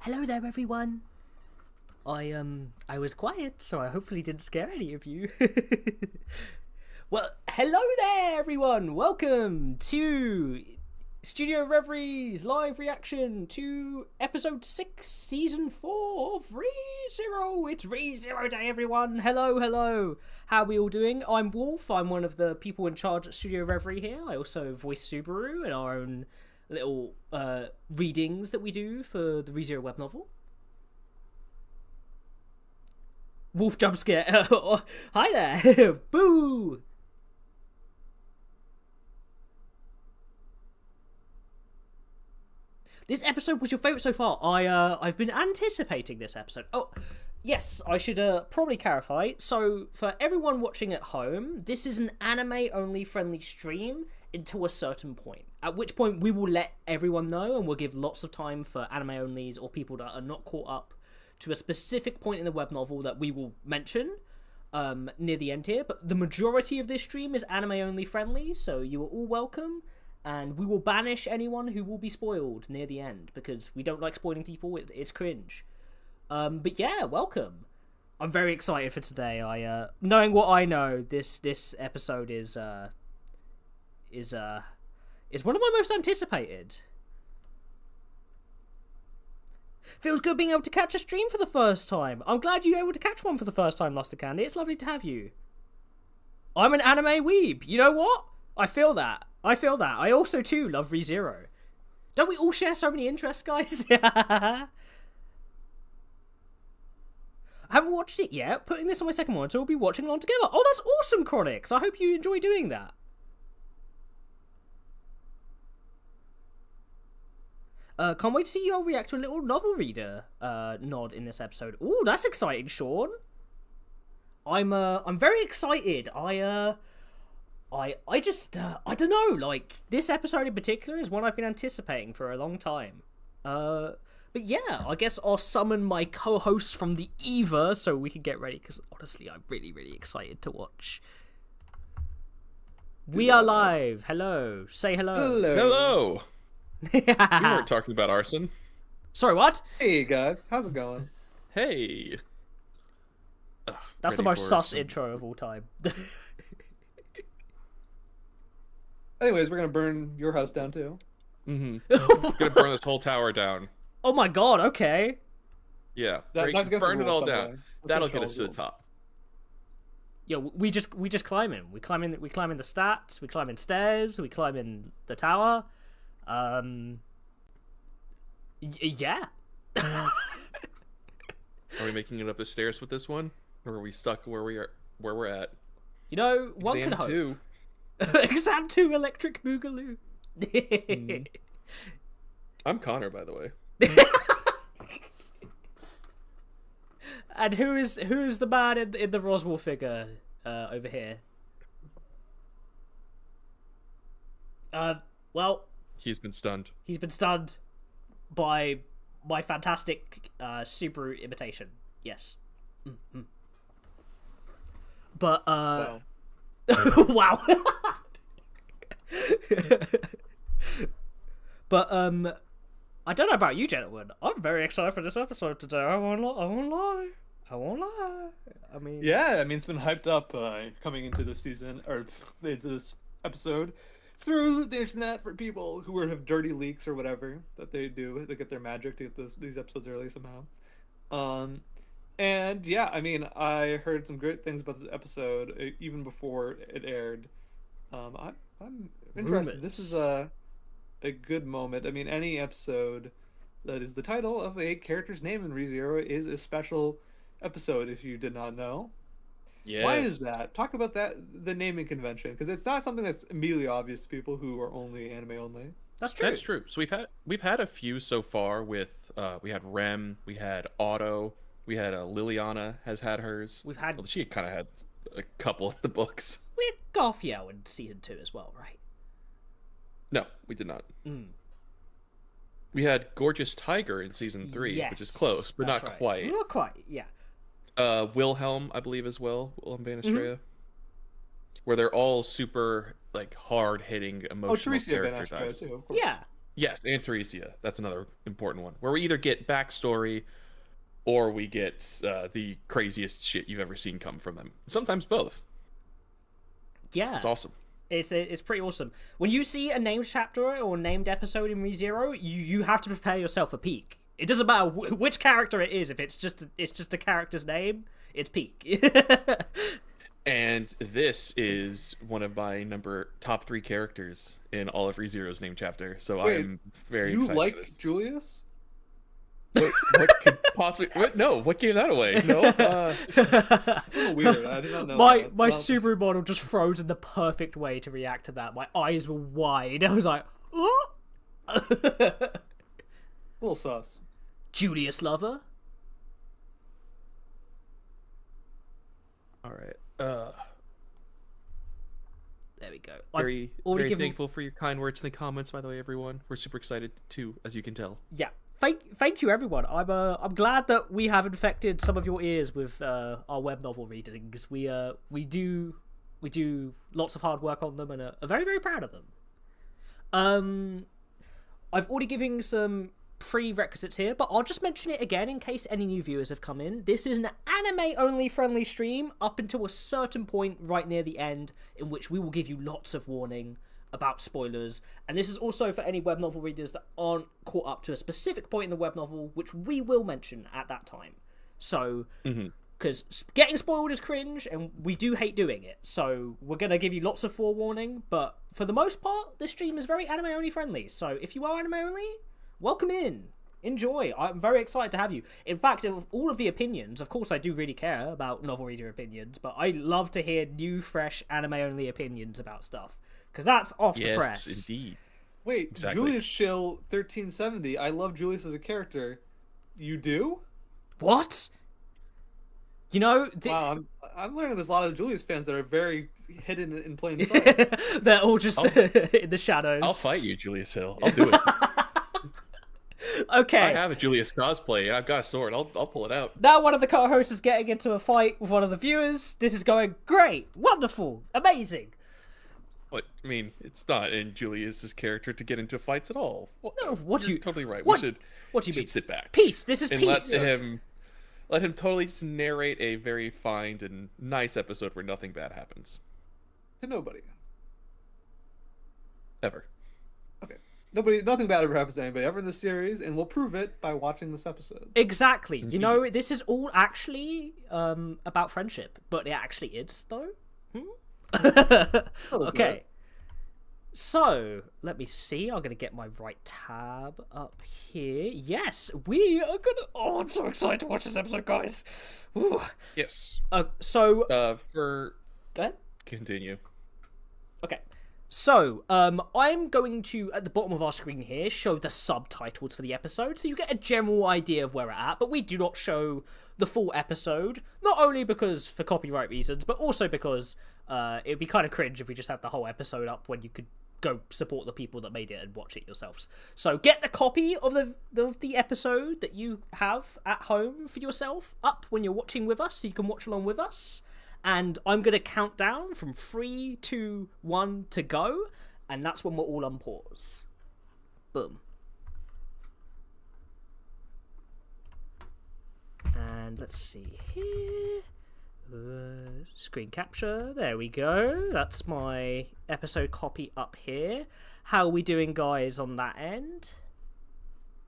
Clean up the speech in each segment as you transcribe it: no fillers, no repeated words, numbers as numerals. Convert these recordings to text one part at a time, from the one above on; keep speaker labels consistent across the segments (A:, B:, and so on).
A: Hello there, everyone. I was quiet, so I hopefully didn't scare any of you. Well, hello there, everyone. Welcome to Studio Reveries live reaction to episode 6, season 4 of ReZero. It's ReZero Day, everyone. Hello, hello. How are we all doing? I'm Wolf. I'm one of the people in charge at Studio Reverie here. I also voice Subaru in our own little readings that we do for the ReZero web novel. Wolf jump scare. Hi there. Boo. This episode was your favourite so far. I've been anticipating this episode. Oh, yes, I should probably clarify. So, for everyone watching at home, this is an anime-only friendly stream until a certain point. At which point, we will let everyone know, and we'll give lots of time for anime-onlys or people that are not caught up to a specific point in the web novel that we will mention near the end here. But the majority of this stream is anime-only friendly, so you are all welcome. And we will banish anyone who will be spoiled near the end, because we don't like spoiling people. It's cringe. But yeah, welcome. I'm very excited for today. Knowing what I know, this episode is one of my most anticipated. Feels good being able to catch a stream for the first time. I'm glad you were able to catch one for the first time, Luster Candy. It's lovely to have you. I'm an anime weeb. You know what? I feel that. I also, too, love ReZero. Don't we all share so many interests, guys? I haven't watched it yet. Putting this on my second monitor, we'll be watching along together. Oh, that's awesome, Chronix. I hope you enjoy doing that. Can't wait to see you all react to a little novel reader nod in this episode. Ooh, that's exciting, Sean. I'm very excited. I just, I don't know, like, this episode in particular is one I've been anticipating for a long time. But yeah, I guess I'll summon my co-host from the Eva so we can get ready, because honestly, I'm really, really excited to watch. We are live. Hello. Say hello.
B: Hello. We weren't talking about arson.
A: Sorry, what?
C: Hey, guys. How's it going?
B: Hey.
A: That's the most sus intro of all time.
C: Anyways, we're gonna burn your house down too.
B: Gonna burn this whole tower down.
A: Oh my god, okay.
B: Yeah,
C: that's
B: burn it all down.
C: That's
B: That'll get us to the top.
A: Yo, we just climb in. We climb in the stats, we climb in stairs, we climb in the tower. Yeah.
B: Are we making it up the stairs with this one? Or are we stuck where we're at?
A: You know, one
B: Exam
A: can hope.
B: 2.
A: Exam 2 Electric Boogaloo.
B: I'm Connor, by the way.
A: And who is the man in the Roswell figure over here? Well,
B: He's been stunned.
A: He's been stunned by my fantastic Subaru imitation. Yes. Mm-hmm. But
C: Wow.
A: wow. But I don't know about you, gentlemen. I'm very excited for this episode today. I won't lie. I mean,
C: Yeah, I mean it's been hyped up coming into this season or into this episode through the internet for people who have dirty leaks or whatever that they do. They get their magic to get these episodes early somehow. And yeah, I mean, I heard some great things about this episode even before it aired. I'm interested.
A: Rumors.
C: This is a good moment. I mean, any episode that is the title of a character's name in ReZero is a special episode. If you did not know,
B: Yes.
C: why is that? Talk about that, the naming convention, because it's not something that's immediately obvious to people who are only anime only.
A: that's true.
B: That's true. So we've had a few so far with we had Rem, we had Otto, we had Liliana has had hers.
A: We've had
B: Well, she kind of had a couple of the books.
A: we had Garfield in season 2 as well, right?
B: No, we did not.
A: Mm.
B: We had Gorgeous Tiger in season 3, which is
A: Yes,
B: close, but
A: that's
B: not
A: right.
B: quite.
A: Not quite. Yeah.
B: Wilhelm, I believe, as well. Wilhelm Van Estrella. Where they're all super like hard hitting emotional
C: Oh, Teresa Van
B: character
C: Estrella
B: types.
C: too. Of course.
A: Yeah.
B: Yes, and Teresia. That's another important one. Where we either get backstory or we get the craziest shit you've ever seen come from them. Sometimes both.
A: Yeah.
B: It's awesome.
A: It's pretty awesome. When you see a named chapter or named episode in ReZero, you have to prepare yourself for peak. It doesn't matter which character it is. If it's just a character's name, it's peak.
B: And this is one of my top 3 characters in all of ReZero's name chapter. So
C: Wait,
B: I'm very
C: You
B: excited
C: like
B: for this.
C: Julius?
B: What could possibly? What? No. What gave that away? No.
C: It's a little weird. I did not know.
A: My
C: that.
A: my Subaru model just froze in the perfect way to react to that. My eyes were wide. I was like, oh!
C: A little sus.
A: Julius lover.
B: All right.
A: There we go.
B: Very,
A: I've already
B: very
A: given...
B: thankful for your kind words in the comments, by the way, everyone. We're super excited too, as you can tell.
A: Yeah. Thank you, everyone. I'm glad that we have infected some of your ears with our web novel readings. We do lots of hard work on them and are very, very proud of them. I've already given some prerequisites here, but I'll just mention it again in case any new viewers have come in. This is an anime-only friendly stream up until a certain point right near the end, in which we will give you lots of warning about spoilers, and this is also for any web novel readers that aren't caught up to a specific point in the web novel, which we will mention at that time. So, because getting spoiled is cringe, and we do hate doing it, so we're going to give you lots of forewarning, but for the most part, this stream is very anime-only friendly, so if you are anime-only, welcome in. Enjoy. I'm very excited to have you. In fact, of all of the opinions, of course I do really care about novel reader opinions, but I love to hear new, fresh, anime-only opinions about stuff. Because that's off the press.
B: Yes, indeed.
C: Wait,
B: Exactly.
C: Julius Shill 1370. I love Julius as a character. You do?
A: What? You know...
C: Wow, I'm learning there's a lot of Julius fans that are very hidden in plain sight.
A: They're all just in the shadows.
B: I'll fight you, Julius Hill. I'll do it.
A: Okay.
B: I have a Julius cosplay. I've got a sword. I'll pull it out.
A: Now one of the co-hosts is getting into a fight with one of the viewers. This is going great. Wonderful. Amazing.
B: What? I mean, it's not in Julius's character to get into fights at all.
A: No, what do
B: You're
A: you...
B: totally right.
A: What do
B: We
A: you
B: should
A: mean?
B: sit back.
A: Peace. This is
B: and
A: peace.
B: let him totally just narrate a very fine and nice episode where nothing bad happens.
C: To nobody.
B: Ever.
C: Okay. Nothing bad ever happens to anybody ever in this series, and we'll prove it by watching this episode.
A: Exactly. You know, this is all actually about friendship, but it actually is, though. Okay. So, let me see. I'm going to get my right tab up here. Yes, we are going to... Oh, I'm so excited to watch this episode, guys. Ooh.
B: Yes.
A: So...
B: For...
A: Go ahead.
B: Continue.
A: Okay. So, I'm going to, at the bottom of our screen here, show the subtitles for the episode, so you get a general idea of where we're at, but we do not show the full episode, not only because for copyright reasons, but also because it would be kind of cringe if we just had the whole episode up when you could go support the people that made it and watch it yourselves. So get the copy of the episode that you have at home for yourself up when you're watching with us, so you can watch along with us. And I'm going to count down from 3, 2, 1 to go. And that's when we're all on pause. Boom. And let's see here. Screen capture. There we go. That's my episode copy up here. How are we doing, guys, on that end?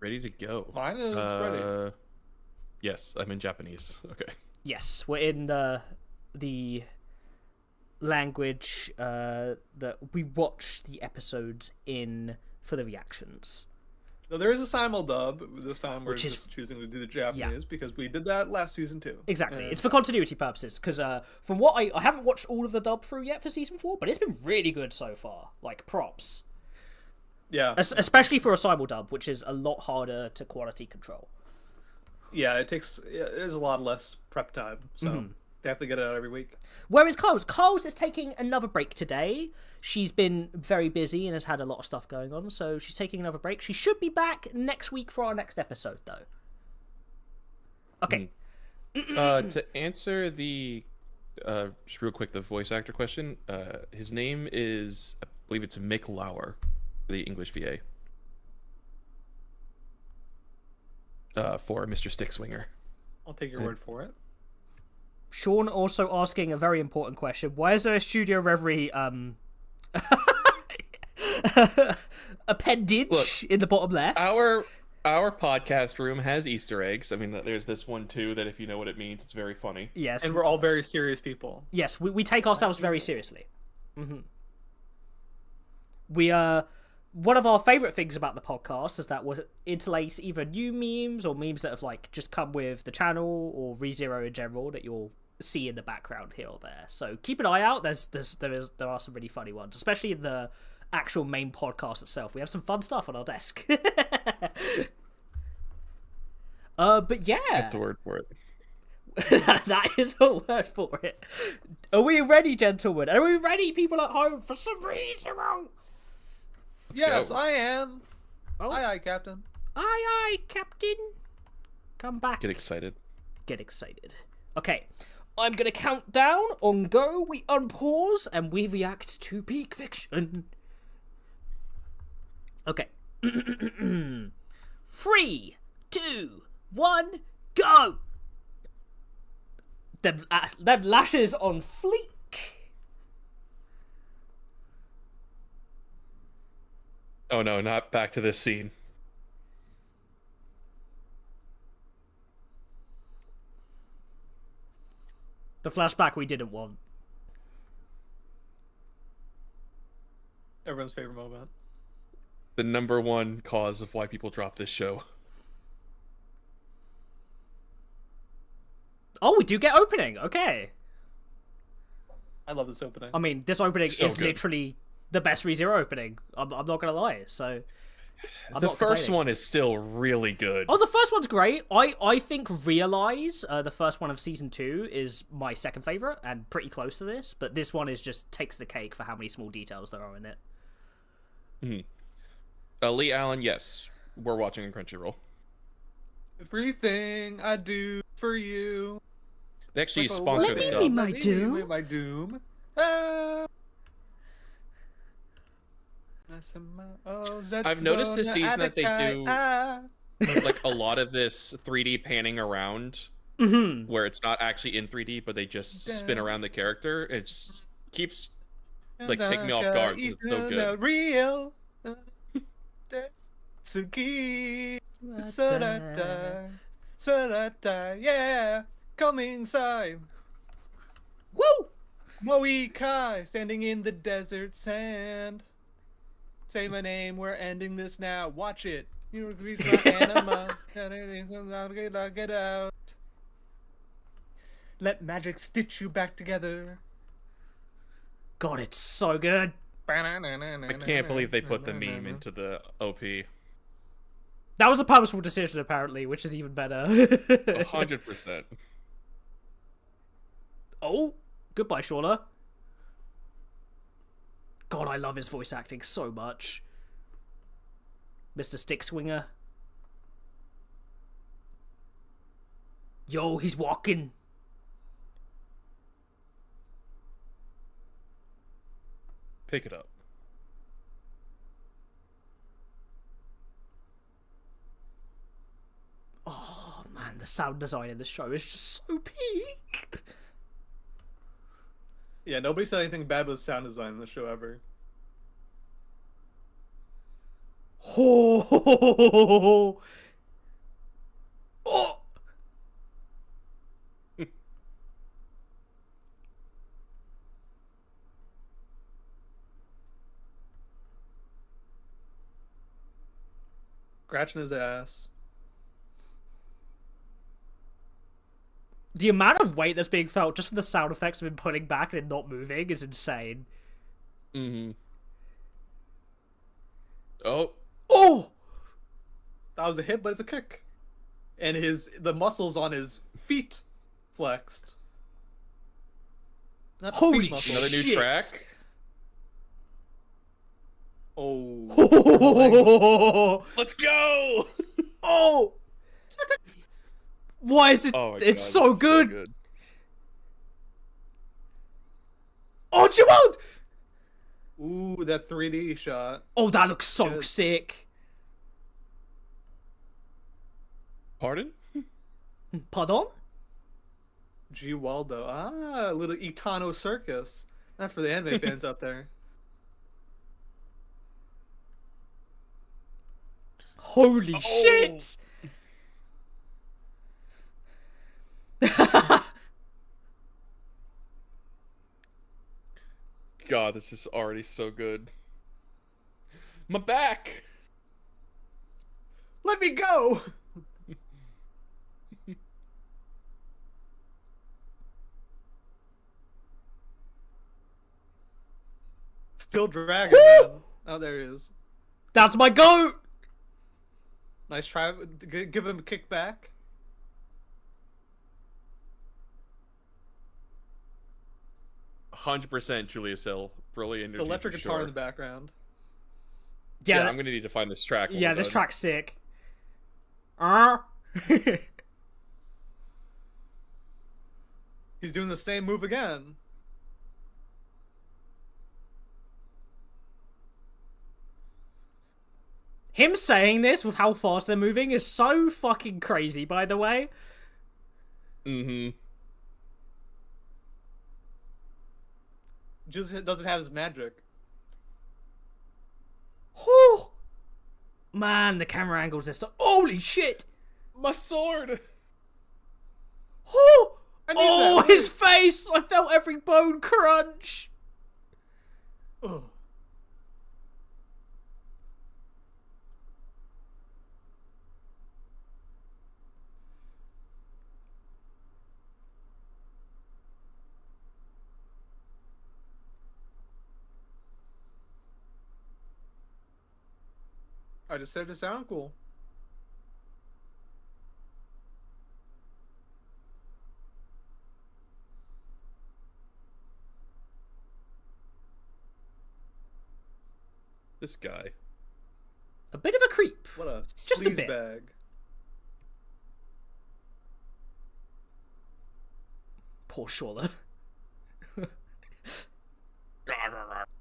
B: Ready to go.
C: Mine is ready.
B: Yes, I'm in Japanese. Okay.
A: Yes, we're in the language that we watch the episodes in for the reactions.
C: No, there is a simul dub. This time we're
A: Which is-
C: just choosing to do the Japanese because we did that last season too.
A: Exactly.
C: And-
A: It's for continuity purposes, because from what I haven't watched all of the dub through yet for season 4, but it's been really good so far. Like, props.
C: yeah,
A: Especially for a simul dub, which is a lot harder to quality control.
C: yeah. There's a lot less prep time, so they have to get it out every week.
A: Whereas Carl's is taking another break today. She's been very busy and has had a lot of stuff going on, so she's taking another break. She should be back next week for our next episode, though. Okay.
B: To answer the just real quick, the voice actor question, his name is, I believe it's Mick Lauer, the English VA. for Mr. Stickswinger.
C: I'll take your word for it.
A: Sean also asking a very important question. Why is there a Studio Reverie appendage in the bottom left?
B: Our podcast room has Easter eggs. I mean, there's this one too that if you know what it means, it's very funny.
A: Yes.
C: And we're all very serious people.
A: Yes, we take ourselves very seriously. Mm-hmm. One of our favourite things about the podcast is that we'll interlace either new memes or memes that have like just come with the channel or ReZero in general that you'll see in the background here or there. So keep an eye out. There are some really funny ones, especially in the actual main podcast itself. We have some fun stuff on our desk. But yeah,
B: That's a word for it.
A: that is a word for it. Are we ready, gentlemen? Are we ready, people at home, for some ReZero?
C: Yes,
B: go.
C: I am.
A: Oh.
C: Aye, aye, Captain.
A: Aye, aye, Captain. Come back.
B: Get excited.
A: Get excited. Okay, I'm gonna count down. On go, we unpause, and we react to Peak Fiction. Okay. 3, 2, 1, go! Them lashes on fleek.
B: Oh no, not back to this scene.
A: The flashback we didn't want.
C: Everyone's favorite moment.
B: The number one cause of why people drop this show.
A: Oh, we do get opening. Okay.
C: I love this opening.
A: I mean, this opening
B: So
A: is
B: good.
A: literally the best ReZero opening. I'm not gonna lie. So I'm
B: The
A: not
B: first
A: complaining.
B: one is still really good.
A: Oh, the first one's great. I think Realize, the first one of season 2, is my second favorite and pretty close to this. But this one is just takes the cake for how many small details there are in it.
B: Lee Allen, yes, we're watching on Crunchyroll.
C: Everything I do for you.
B: They actually
C: Like a
B: sponsor the
A: Let
B: show.
A: me my doom.
C: Let me my doom. Ah.
B: I've noticed this season that they do like a lot of this 3D panning around, where it's not actually in 3D, but they just spin around the character. It keeps like taking me off guard 'cause it's so good.
C: Real. Suki. Sarata. Yeah. Coming inside.
A: Woo!
C: Moe Kai, standing in the desert sand. Say my name, we're ending this now. Watch it. You reach my anima. Get out. Let magic stitch you back together.
A: God, it's so good.
B: I can't believe they put the meme into the OP.
A: That was a purposeful decision, apparently, which is even better.
B: 100%.
A: Oh, goodbye, Shauna. God, I love his voice acting so much. Mr. Stickswinger. Yo, he's walking.
B: Pick it up.
A: Oh, man, the sound design in this show is just so peak.
C: Yeah, nobody said anything bad about sound design in the show ever.
A: Oh. Oh.
C: Scratching his ass.
A: The amount of weight that's being felt just from the sound effects of him pulling back and him not moving is insane.
B: Oh.
A: Oh!
C: That was a hit, but it's a kick. And the muscles on his feet flexed. Not the
A: Holy
C: feet muscles.
B: Another new
A: Shit.
B: track.
C: Oh.
A: Oh!
B: Let's go!
A: Oh! Why is it?
B: Oh my
A: It's
B: God,
A: so
B: this is
A: good. Oh, Jewel!
C: Ooh, that 3D shot.
A: Oh, that looks so
C: Good.
A: sick.
B: Pardon?
A: Pardon?
C: G. Waldo. Ah, a little Itano circus. That's for the anime fans out there.
A: Holy shit!
B: God, this is already so good. My back!
C: Let me go! Still dragon, man. Oh, there he is.
A: That's my goat!
C: Nice try. Give him a kick back.
B: 100% Julius Hill. Brilliant.
C: The electric guitar in the background.
B: Yeah, I'm gonna need to find this track.
A: Yeah, this track's sick.
C: He's doing the same move again.
A: Him saying this with how fast they're moving is so fucking crazy, by the way.
B: Mm-hmm.
C: Just doesn't have his magic.
A: Whew. Man, the camera angles this. Holy shit!
B: My sword!
A: Whew.
C: I need
A: Oh,
C: that.
A: his face! I felt every bone crunch!
C: Ugh. I just said it to sound cool.
B: This guy.
A: A bit of a creep.
C: What a
A: Just a bit.
C: bag.
A: Poor Shawla.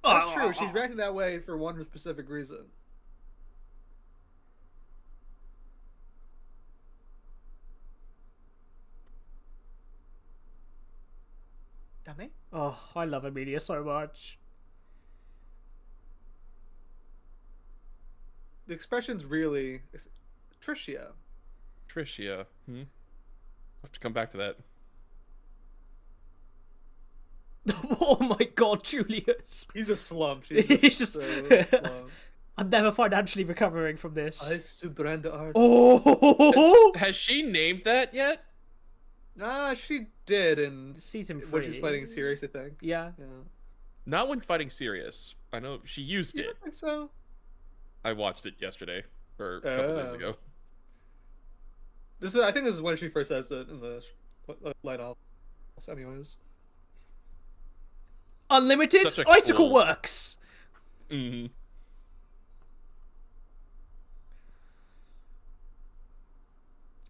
C: That's true. She's reacting that way for one specific reason. Dame?
A: Oh, I love Amelia so much.
C: The expression's really Tricia.
B: Tricia. Hmm? I'll have to come back to that.
A: Oh my god, Julius.
C: He's just slumped.
A: He's just...
C: so slumped.
A: I'm never financially recovering from this.
C: I surrender art.
A: Oh!
B: Has she named that yet?
C: Nah, she did in
A: Season
C: when she's
A: 3.
C: fighting Sirius, I think.
A: Yeah.
C: Yeah.
B: Not when fighting Sirius. I know she used
C: You
B: it.
C: don't think so?
B: I watched it yesterday. Or a couple days ago.
C: I think this is when she first says it in the light off. Anyways.
A: Unlimited
B: Such a
A: Icicle
B: cool-
A: Works.
B: Mm-hmm.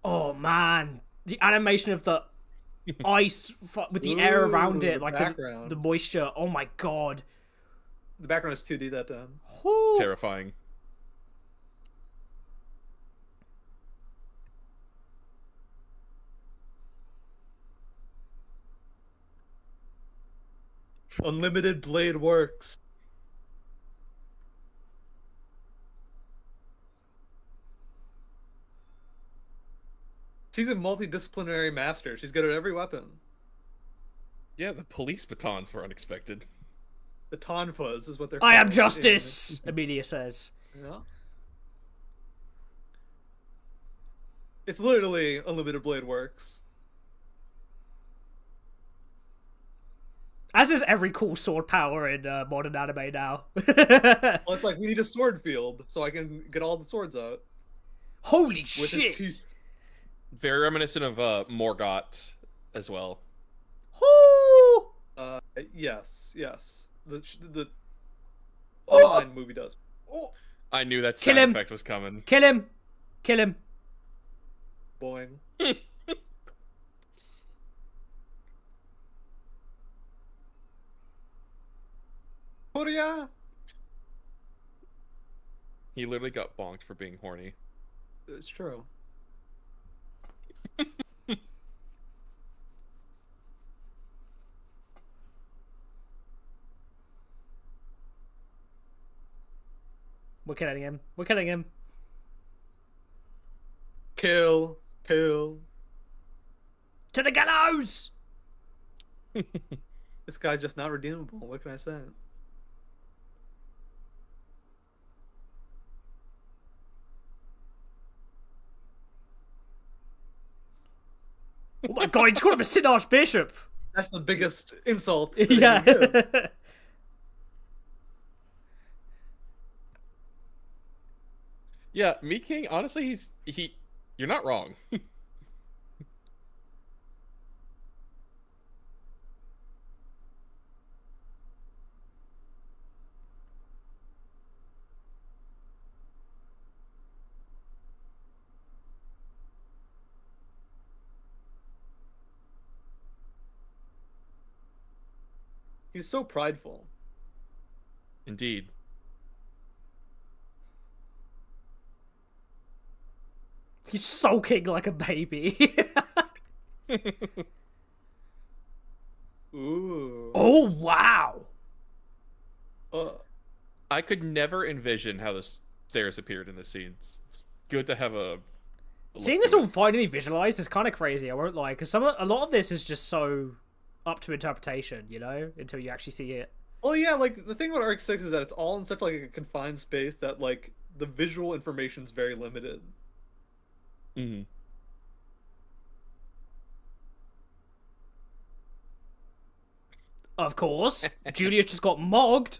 A: Oh man, the animation of the ice with the air around
C: Ooh,
A: it,
C: the
A: like
C: background.
A: the moisture. Oh my god.
C: The background is 2D that time.
A: Whew.
B: Terrifying.
C: Unlimited blade works. She's a multidisciplinary master. She's good at every weapon.
B: Yeah, the police batons were unexpected.
C: The Tonfas is what they're
A: I am
C: called.
A: justice, Amelia says.
C: Yeah. It's literally unlimited blade works.
A: As is every cool sword power in modern anime now.
C: Well, it's like we need a sword field so I can get all the swords out.
A: Holy
C: With his
A: shit!
C: teeth.
B: Very reminiscent of Morgott as well.
A: Whoo!
C: Yes. The
A: Oh!
C: online movie does. Oh,
B: I knew that
A: Kill
B: sound
A: him.
B: effect was coming.
A: Kill him! Kill him!
C: boing. Korea.
B: He literally got bonked for being horny.
C: It's true.
A: We're killing him. We're killing him.
C: Kill. Kill.
A: To the gallows!
C: This guy's just not redeemable. What can I say?
A: Oh my god, he's called him a Sin Archbishop!
C: That's the biggest insult.
A: Yeah.
B: Yeah, Meat King, honestly, you're not wrong.
C: He's so prideful.
B: Indeed.
A: He's sulking like a baby.
C: Ooh.
A: Oh, wow!
B: I could never envision how the stairs appeared in the scenes. It's good to have a
A: Seeing this all finally visualized is kind of crazy, I won't lie, because a lot of this is just so up to interpretation, you know, until you actually see it.
C: Well, yeah, like, the thing about Arc 6 is that it's all in such, like, a confined space that, like, the visual information's very limited.
B: Mm-hmm.
A: Of course, Julius just got mogged.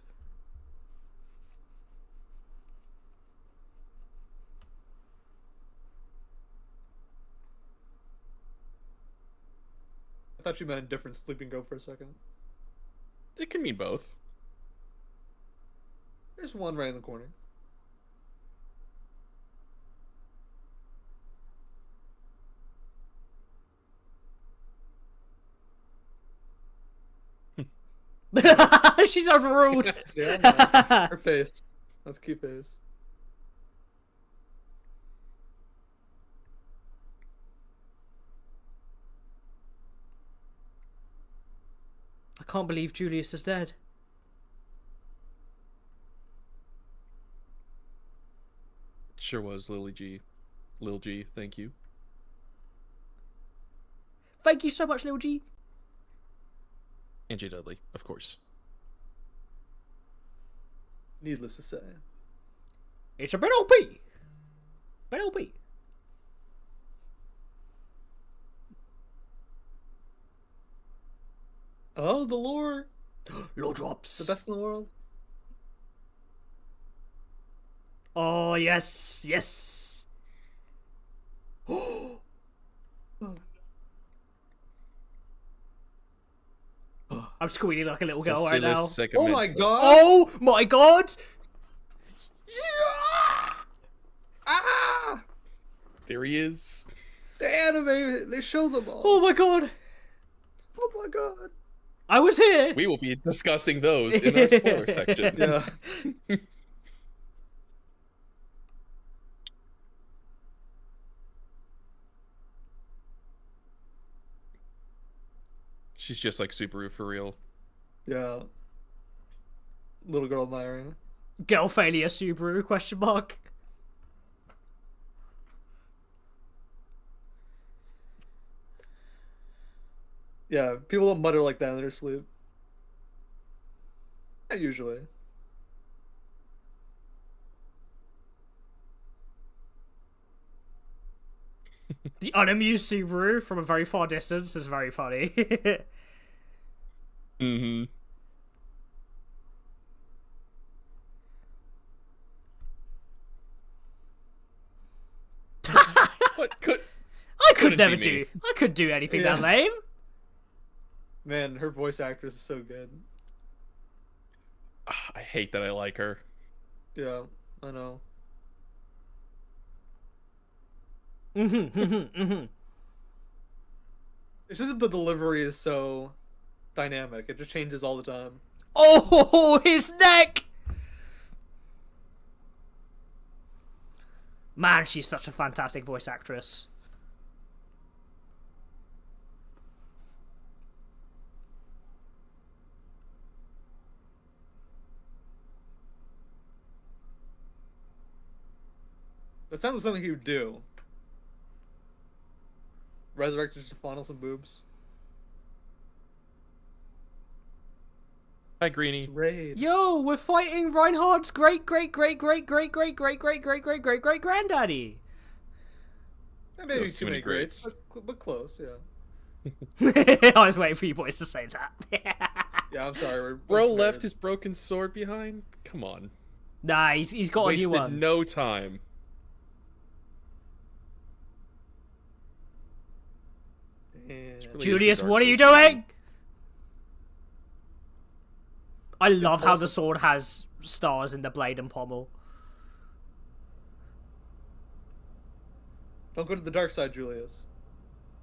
C: I thought you meant a different sleeping goat for a second.
B: It can mean both.
C: There's one right in the corner.
A: She's overruled.
C: Yeah, man. Her face. That's a cute face.
A: I can't believe Julius is dead.
B: Sure was, Lil G, thank you.
A: Thank you so much, Lil G.
B: And J Dudley, of course.
C: Needless to say.
A: It's a bit OP. Bit OP.
C: Oh, the lore.
A: Lore drops.
C: The best in the world.
A: Oh, yes. Yes. I'm squealing like a little girl right now.
C: Oh my god!
A: Oh my god! Yeah!
C: Ah!
B: There he is.
C: The anime, they show them all.
A: Oh my god!
C: Oh my god!
A: I was here!
B: We will be discussing those in our spoiler section.
C: Yeah.
B: She's just like Subaru for real.
C: Yeah. Little girl admiring.
A: Girl failure Subaru, question mark.
C: Yeah, people don't mutter like that in their sleep. Not usually.
A: The unamused Subaru from a very far distance is very funny.
B: Mm-hmm. What could...
A: I could
B: Couldn't be
A: never
B: me.
A: do. I could do anything
C: Yeah.
A: that lame.
C: Man, her voice actress is so good.
B: I hate that I like her.
C: Yeah, I know.
A: It's
C: It's just that the delivery is so dynamic. It just changes all the time.
A: Oh, his neck! Man, she's such a fantastic voice actress.
C: That sounds like something he would do. Resurrected to fondle some boobs.
B: Hi, Greenie.
C: Raid.
A: Yo, we're fighting Reinhardt's great granddaddy.
C: Maybe too many greats, but close, yeah.
A: I was waiting for you boys to say that.
C: Yeah, I'm sorry.
B: Bro left his broken sword behind? Come on.
A: Nah, he's got a new one.
B: Wasted no time.
A: Julius, what are you doing? I love how the sword has stars in the blade and pommel.
C: Don't go to the dark side, Julius.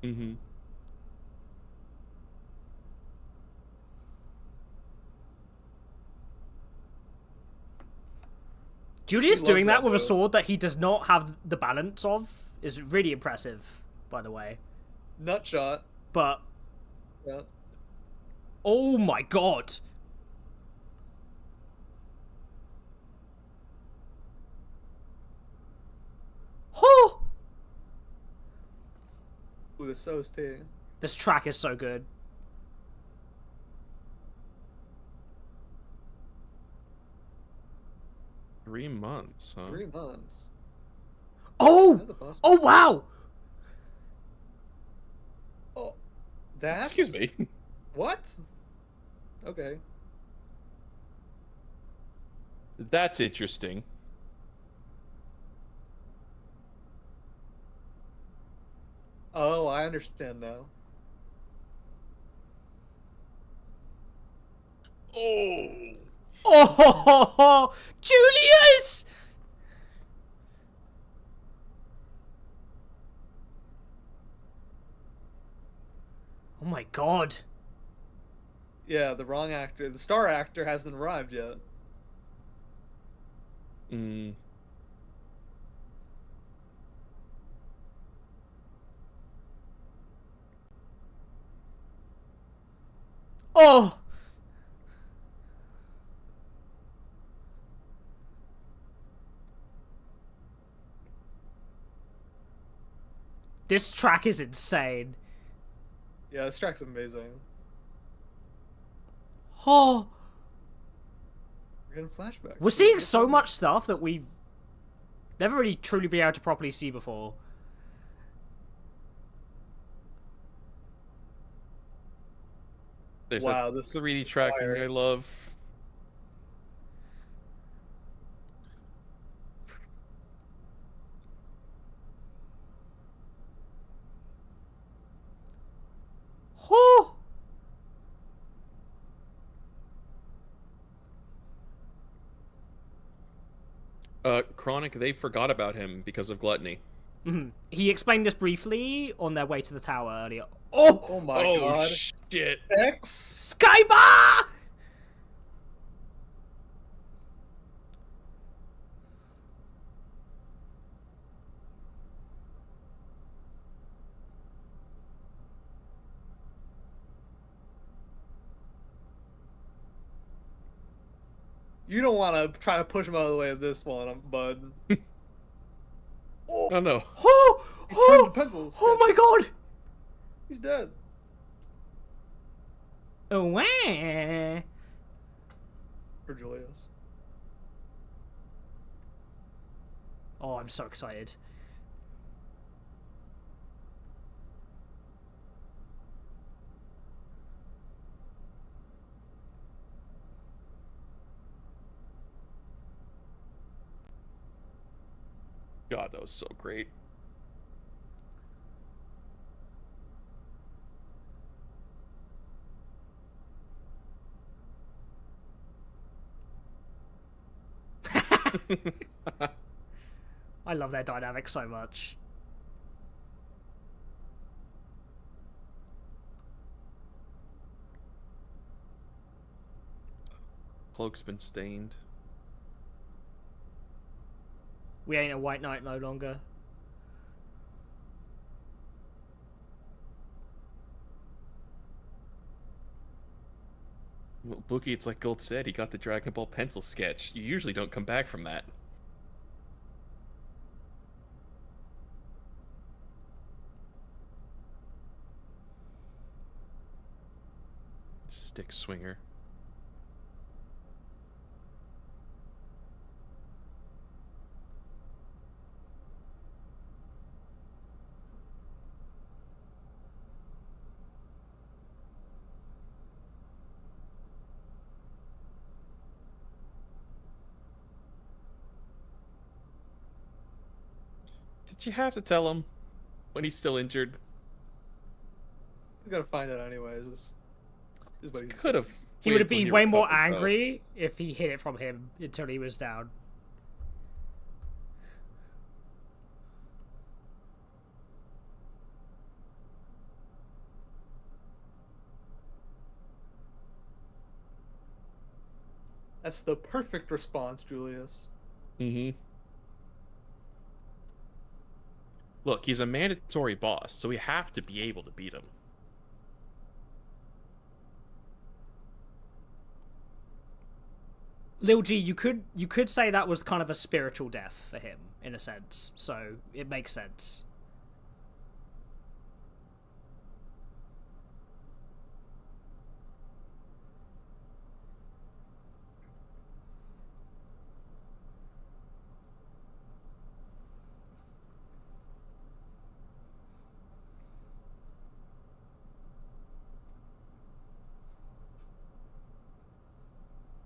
B: Mm-hmm.
A: Julius doing that with a sword that he does not have the balance of is really impressive, by the way.
C: Nutshot.
A: But...
C: Yeah.
A: Oh my god! Oh!
C: Ooh, the so staying.
A: This track is so good.
B: Three months, huh?
C: 3 months.
A: Oh! Oh, wow!
C: Oh, that?
B: Excuse me.
C: What? Okay.
B: That's interesting.
C: Oh, I understand now.
B: Oh!
A: Oh! Julius! Oh my god.
C: Yeah, the wrong actor. The star actor hasn't arrived yet.
B: Mm.
A: Oh! This track is insane.
C: Yeah, this track's amazing.
A: Oh!
C: We're getting flashbacks.
A: We're seeing so much stuff that we've never really truly been able to properly see before.
B: There's
C: wow,
B: that
C: this
B: 3D tracking I love.
A: Oh!
B: Chronic, they forgot about him because of gluttony.
A: Mm-hmm. He explained this briefly on their way to the tower earlier. Oh!
C: Oh my god.
B: Shit.
C: X?
A: Skybar!
C: You don't want to try to push him out of the way of this one, bud.
B: Oh no.
A: Oh!
C: He's turned
A: Oh!
C: to pencils.
A: Oh my god!
C: He's dead.
A: Oh, wah.
C: For Julius.
A: Oh, I'm so excited.
B: God, that was so great.
A: I love their dynamic so much.
B: Cloak's been stained.
A: We ain't a white knight no longer.
B: Well, Bookie, it's like Gold said, he got the Dragon Ball pencil sketch. You usually don't come back from that. Stick swinger. Did you have to tell him when he's still injured?
C: We gotta find out anyways. This is what he
B: Could have.
A: He would have been way more angry if he hid it from him until he was down.
C: That's the perfect response, Julius.
B: Mm-hmm. Look, he's a mandatory boss, so we have to be able to beat him.
A: Lil G, you could say that was kind of a spiritual death for him, in a sense, so it makes sense.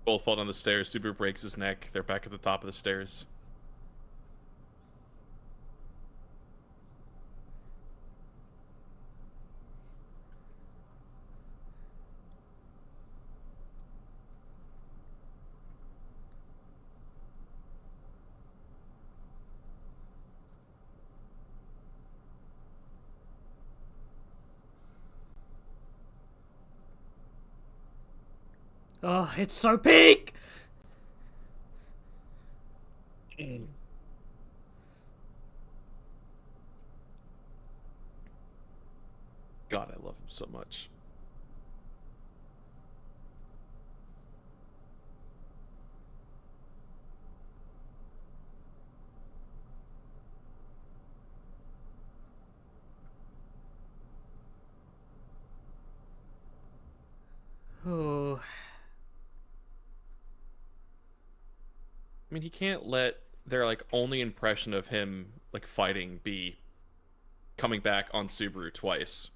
B: Both fall down the stairs. Super breaks his neck. They're back at the top of the stairs.
A: Oh, it's so peak!
B: God, I love him so much.
A: Oh.
B: I mean, he can't let their, like, only impression of him, like, fighting be coming back on Subaru twice.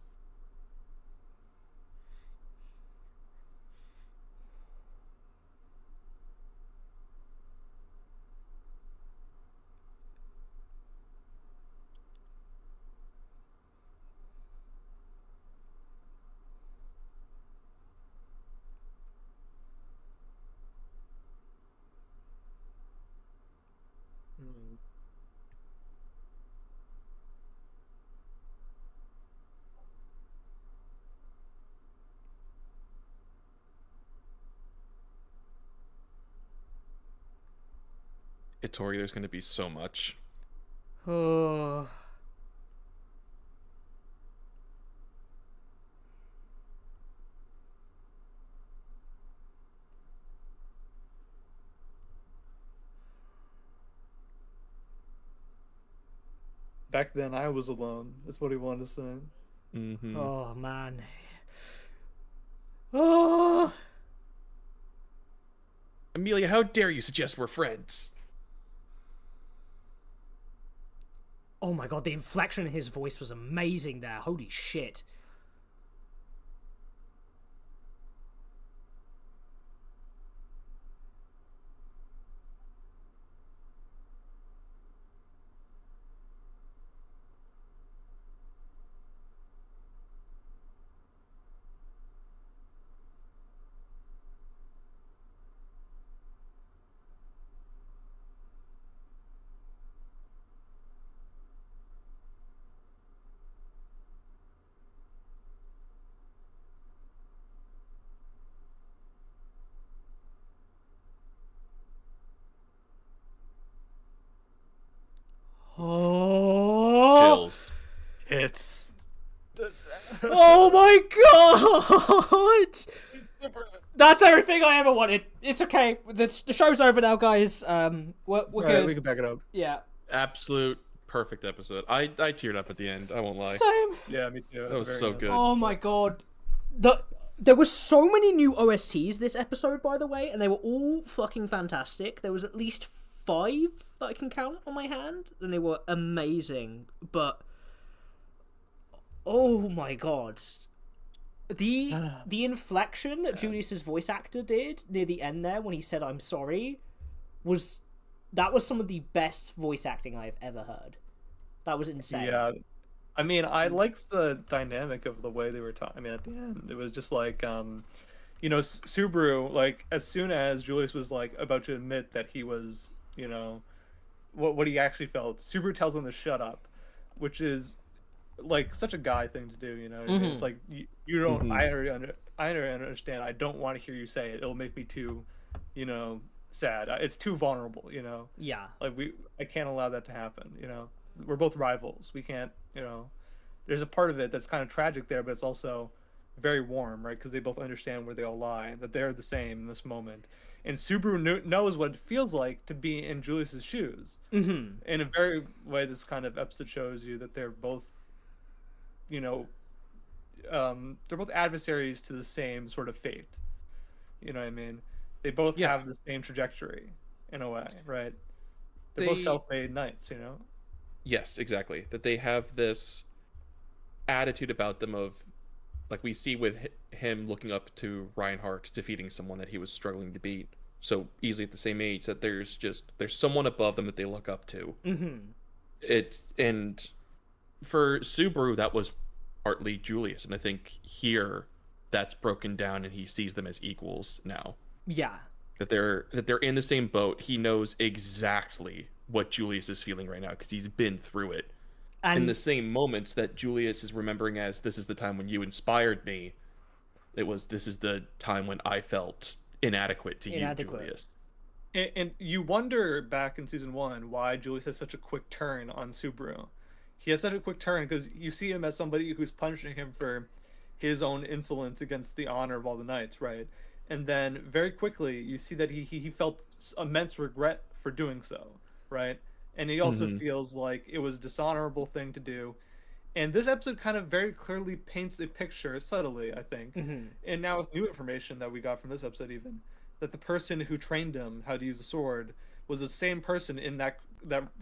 B: Ittori, there's going to be so much.
A: Oh.
C: Back then, I was alone. That's what he wanted to say.
B: Mm-hmm.
A: Oh, man. Oh.
B: Amelia, how dare you suggest we're friends?
A: Oh my god, the inflection in his voice was amazing there. Holy shit. Oh.
B: Chills.
C: Hits.
A: Oh my god! That's everything I ever wanted. It's okay. The show's over now, guys. We're good.
C: Right, we can back it up.
A: Yeah.
B: Absolute perfect episode. I teared up at the end. I won't lie.
A: Same.
C: Yeah, me too.
B: That was so good.
A: Oh my god. There were so many new OSTs this episode, by the way, and they were all fucking fantastic. There was at least 5 that I can count on my hand, and they were amazing. But oh my god, the inflection that Julius's voice actor did near the end there when he said "I'm sorry" was some of the best voice acting I've ever heard. That was insane.
C: Yeah. I mean, I liked the dynamic of the way they were talking. I mean, at the end, it was just like, you know, Subaru, like, as soon as Julius was, like, about to admit that he was, you know, what he actually felt, Subaru tells him to shut up, which is, like, such a guy thing to do, you know?
A: Mm-hmm.
C: It's like, you don't, I already understand, I don't want to hear you say it. It'll make me too, you know, sad. It's too vulnerable, you know?
A: Yeah.
C: Like, I can't allow that to happen, you know? We're both rivals. We can't, you know, there's a part of it that's kind of tragic there, but it's also very warm, right? Because they both understand where they all lie, that they're the same in this moment. And Subaru knows what it feels like to be in Julius's shoes.
A: Mm-hmm.
C: In a very way, this kind of episode shows you that they're both, you know, they're both adversaries to the same sort of fate. You know what I mean? They both have the same trajectory in a way, right? They're both self-made knights, you know?
B: Yes, exactly. That they have this attitude about them of, like we see with him looking up to Reinhardt defeating someone that he was struggling to beat so easily at the same age, that there's someone above them that they look up to.
A: Mm-hmm.
B: And for Subaru, that was partly Julius, and I think here that's broken down and he sees them as equals now.
A: Yeah.
B: That they're in the same boat. He knows exactly what Julius is feeling right now because he's been through it. And in the same moments that Julius is remembering as, this is the time when you inspired me, this is the time when I felt inadequate to you, Julius.
C: And you wonder back in season 1 why Julius has such a quick turn on Subaru. He has such a quick turn because you see him as somebody who's punishing him for his own insolence against the honor of all the knights, right? And then very quickly you see that he felt immense regret for doing so, right? And he also feels like it was a dishonorable thing to do. And this episode kind of very clearly paints a picture, subtly, I think. And now with new information that we got from this episode even, that the person who trained him how to use the sword was the same person in that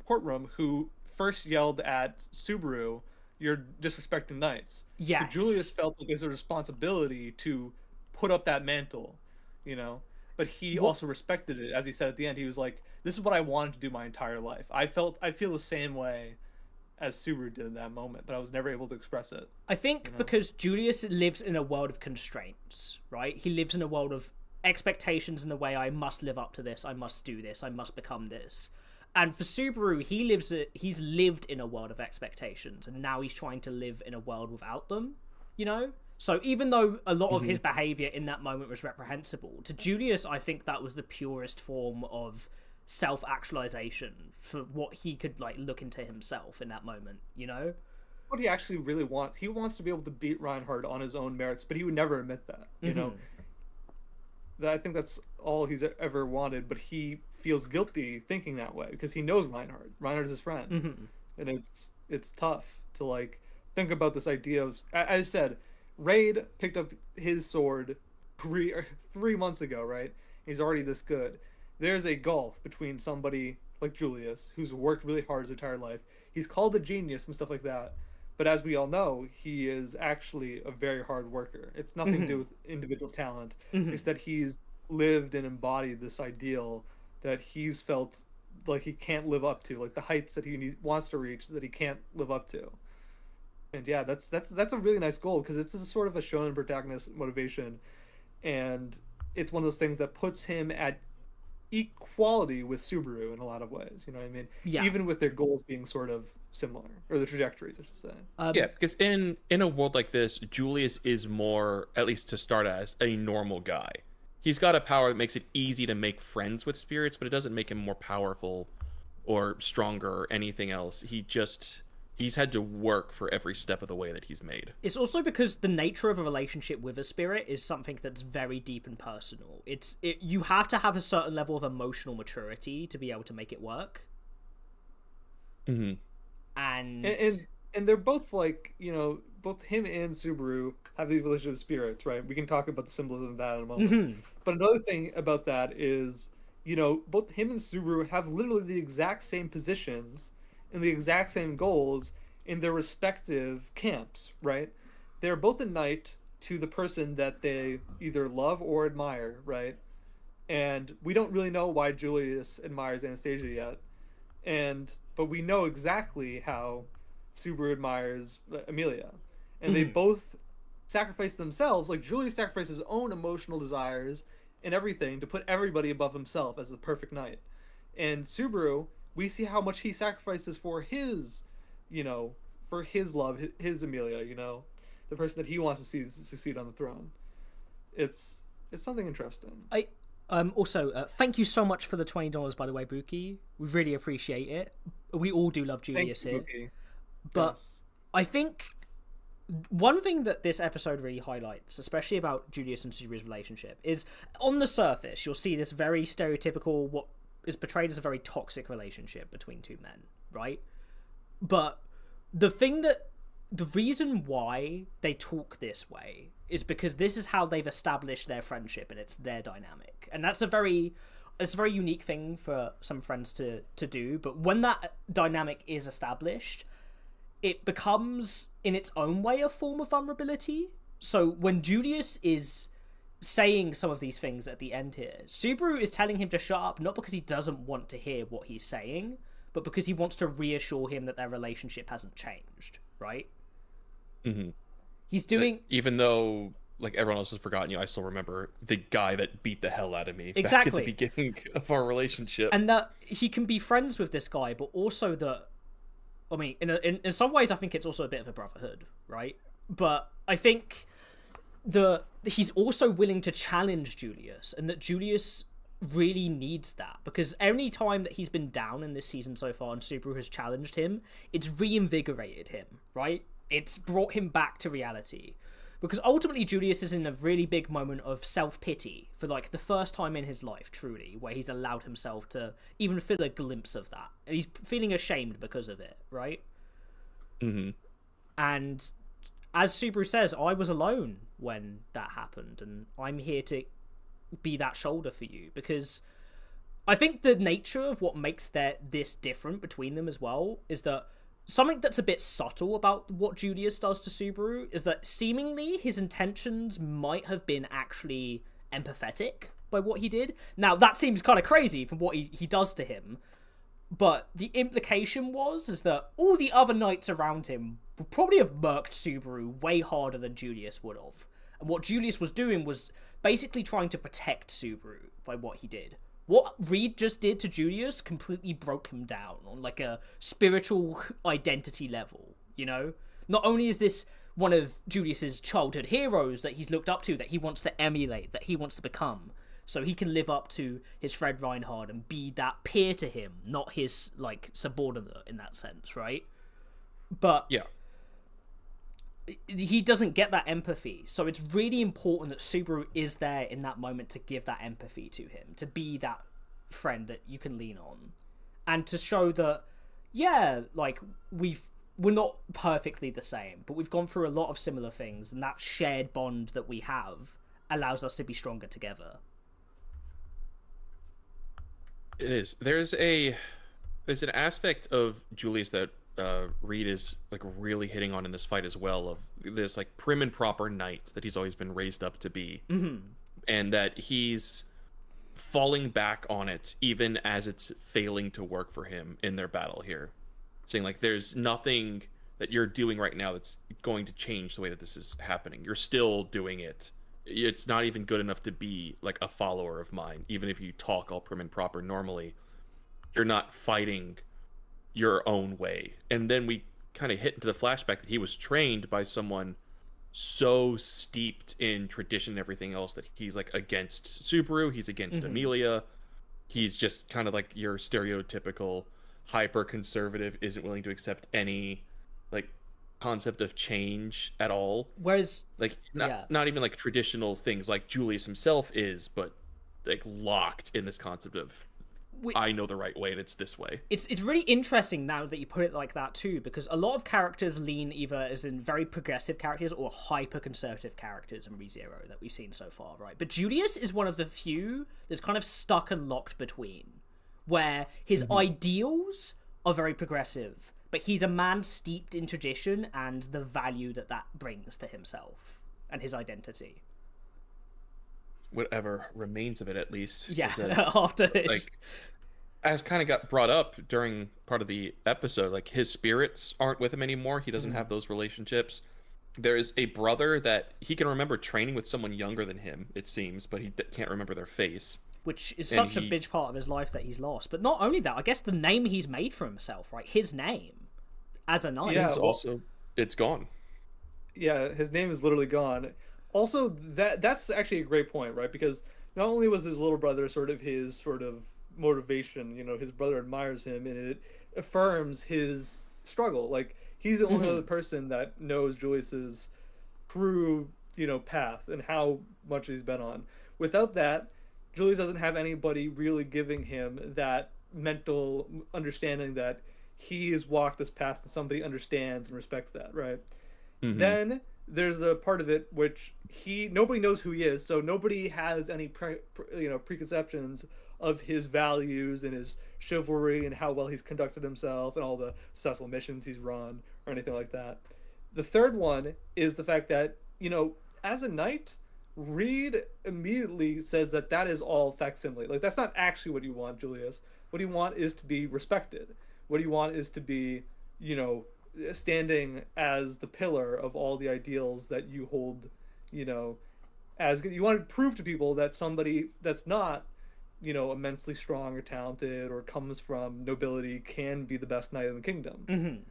C: courtroom who first yelled at Subaru, "You're disrespecting knights."
A: Yes.
C: So Julius felt like there's a responsibility to put up that mantle, you know? But he also respected it. As he said at the end, he was like, this is what I wanted to do my entire life. I feel the same way as Subaru did in that moment, but I was never able to express it.
A: I think because Julius lives in a world of constraints, right? He lives in a world of expectations in the way I must live up to this, I must do this, I must become this. And for Subaru, he's lived in a world of expectations, and now he's trying to live in a world without them, you know? So even though a lot of his behavior in that moment was reprehensible, to Julius, I think that was the purest form of self-actualization for what he could, like, look into himself in that moment, you know?
C: What he actually really wants, he wants to be able to beat Reinhardt on his own merits, but he would never admit that, you know? I think that's all he's ever wanted, but he feels guilty thinking that way because he knows Reinhardt. Reinhardt is his friend. And it's tough to, like, think about this idea of, as I said, Raid picked up his sword 3 months ago, right? He's already this good. There's a gulf between somebody like Julius, who's worked really hard his entire life. He's called a genius and stuff like that. But as we all know, he is actually a very hard worker. It's nothing to do with individual talent. It's that he's lived and embodied this ideal that he's felt like he can't live up to, like the heights that he wants to reach that he can't live up to. And yeah, that's a really nice goal because it's a sort of a shonen protagonist motivation, and it's one of those things that puts him at equality with Subaru in a lot of ways. You know what I mean?
A: Yeah.
C: Even with their goals being sort of similar, or the trajectories, I should say.
B: Yeah, because in a world like this, Julius is more, at least to start as, a normal guy. He's got a power that makes it easy to make friends with spirits, but it doesn't make him more powerful or stronger or anything else. He's had to work for every step of the way that he's made.
A: It's also because the nature of a relationship with a spirit is something that's very deep and personal. You have to have a certain level of emotional maturity to be able to make it work.
C: And and they're both like, both him and Subaru have these relationship spirits, right? We can talk about the symbolism of that in a moment.
A: Mm-hmm.
C: But another thing about that is, both him and Subaru have literally the exact same positions and the exact same goals in their respective camps, right? They're both a knight to the person that they either love or admire, right? And we don't really know why Julius admires Anastasia yet, but we know exactly how Subaru admires Amelia, and they both sacrifice themselves. Like Julius sacrifices his own emotional desires and everything to put everybody above himself as the perfect knight, and Subaru, we see how much he sacrifices for his, for his love, his Amelia, the person that he wants to see succeed on the throne. It's something interesting.
A: Also, thank you so much for the $20, by the way, Buki. We really appreciate it. We all do love Julius here. Buki. But yes. I think one thing that this episode really highlights, especially about Julius and Subaru's relationship, is on the surface, you'll see this very stereotypical, what is portrayed as a very toxic relationship between two men, right? But the reason why they talk this way is because this is how they've established their friendship, and it's their dynamic. And it's a very unique thing for some friends to do. But when that dynamic is established, it becomes, in its own way, a form of vulnerability. So when Julius is saying some of these things at the end here, Subaru is telling him to shut up, not because he doesn't want to hear what he's saying, but because he wants to reassure him that their relationship hasn't changed, right?
B: Mm-hmm.
A: He's doing...
B: Even though, like, everyone else has forgotten you, I still remember the guy that beat the hell out of me
A: exactly
B: back at the beginning of our relationship.
A: And that he can be friends with this guy, but also that... I mean, in some ways, I think it's also a bit of a brotherhood, right? But I think he's also willing to challenge Julius, and that Julius really needs that, because any time that he's been down in this season so far and Subaru has challenged him, it's reinvigorated him, right? It's brought him back to reality. Because ultimately Julius is in a really big moment of self-pity for, like, the first time in his life, truly, where he's allowed himself to even feel a glimpse of that. And he's feeling ashamed because of it, right?
B: Mm-hmm.
A: And as Subaru says, I was alone when that happened, and I'm here to be that shoulder for you. Because I think the nature of what makes this different between them as well is that something that's a bit subtle about what Julius does to Subaru is that seemingly his intentions might have been actually empathetic by what he did. Now, that seems kind of crazy from what he does to him, but the implication is that all the other knights around him would probably have murked Subaru way harder than Julius would have. And what Julius was doing was basically trying to protect Subaru by what he did. What Reed just did to Julius completely broke him down on, like, a spiritual identity level, Not only is this one of Julius's childhood heroes that he's looked up to, that he wants to emulate, that he wants to become, so he can live up to his Fred Reinhard and be that peer to him, not his, like, subordinate in that sense, right? But...
B: yeah.
A: He doesn't get that empathy, so it's really important that Subaru is there in that moment to give that empathy to him, to be that friend that you can lean on, and to show that, yeah, like, we're not perfectly the same, but we've gone through a lot of similar things, and that shared bond that we have allows us to be stronger together.
B: It is. There's an aspect of Julius that Reed is, like, really hitting on in this fight as well, of this, like, prim and proper knight that he's always been raised up to be.
A: Mm-hmm.
B: And that he's falling back on it even as it's failing to work for him in their battle here, saying, like, there's nothing that you're doing right now that's going to change the way that this is happening. You're still doing it. It's not even good enough to be, like, a follower of mine. Even if you talk all prim and proper normally, you're not fighting your own way. And then we kind of hit into the flashback that he was trained by someone so steeped in tradition and everything else that he's, like, against Subaru, he's against Amelia, he's just kind of like your stereotypical hyper conservative, isn't willing to accept any, like, concept of change at all.
A: Whereas,
B: like, not even, like, traditional things like Julius himself is, but, like, locked in this concept of I know the right way and it's this way.
A: It's really interesting now that you put it like that too, because a lot of characters lean either as in very progressive characters or hyper conservative characters in ReZero that we've seen so far, right? But Julius is one of the few that's kind of stuck and locked between, where his ideals are very progressive, but he's a man steeped in tradition and the value that brings to himself and his identity.
B: Whatever remains of it, at least.
A: Yeah, after this.
B: Like, as kind of got brought up during part of the episode, like, his spirits aren't with him anymore. He doesn't have those relationships. There is a brother that he can remember training with someone younger than him, it seems, but he can't remember their face.
A: Which is such a big part of his life that he's lost. But not only that, I guess the name he's made for himself, right? His name as a knight.
C: Yeah,
B: it's gone.
C: Yeah, his name is literally gone. Also, that's actually a great point, right? Because not only was his little brother his motivation, his brother admires him, and it affirms his struggle. Like, he's the only other person that knows Julius's true, path and how much he's been on. Without that, Julius doesn't have anybody really giving him that mental understanding that he has walked this path and somebody understands and respects that, right? Then there's the part of it which nobody knows who he is, so nobody has any preconceptions of his values and his chivalry and how well he's conducted himself and all the successful missions he's run or anything like that. The third one is the fact that, as a knight, Reed immediately says that is all facsimile. Like, that's not actually what you want, Julius. What you want is to be respected. What you want is to be, standing as the pillar of all the ideals that you hold, as good. You want to prove to people that somebody that's not, immensely strong or talented or comes from nobility can be the best knight in the kingdom.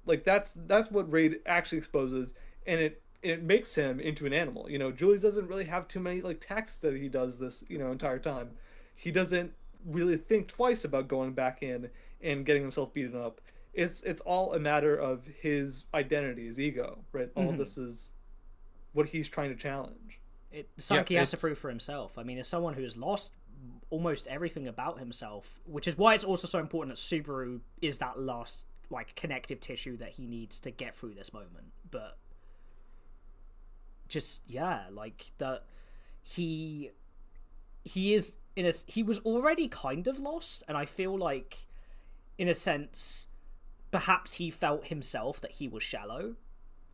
C: Like, that's what Raid actually exposes, and it makes him into an animal. Julius doesn't really have too many tactics that he does this entire time. He doesn't really think twice about going back in and getting himself beaten up. It's all a matter of his identity, his ego, right? All this is what he's trying to challenge.
A: Something he has to prove for himself. I mean, as someone who has lost almost everything about himself, which is why it's also so important that Subaru is that last connective tissue that he needs to get through this moment. But just that he is he was already kind of lost, and I feel like in a sense perhaps he felt himself that he was shallow,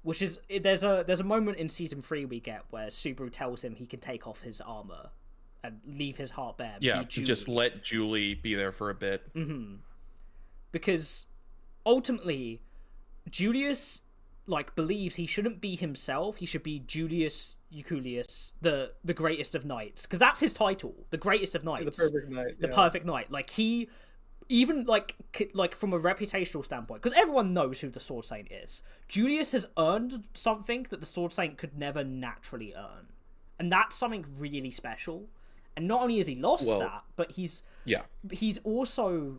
A: which is there's a moment in season 3 we get where Subaru tells him he can take off his armor and leave his heart bare.
B: Just let Julie be there for a bit.
A: Because ultimately Julius believes he shouldn't be himself. He should be Julius JUUKULIUS, the greatest of knights, because that's his title, the greatest of knights,
C: the perfect knight.
A: The perfect knight. He even from a reputational standpoint, because everyone knows who the Sword Saint is, Julius has earned something that the Sword Saint could never naturally earn, and that's something really special. And not only has he lost that, but he's also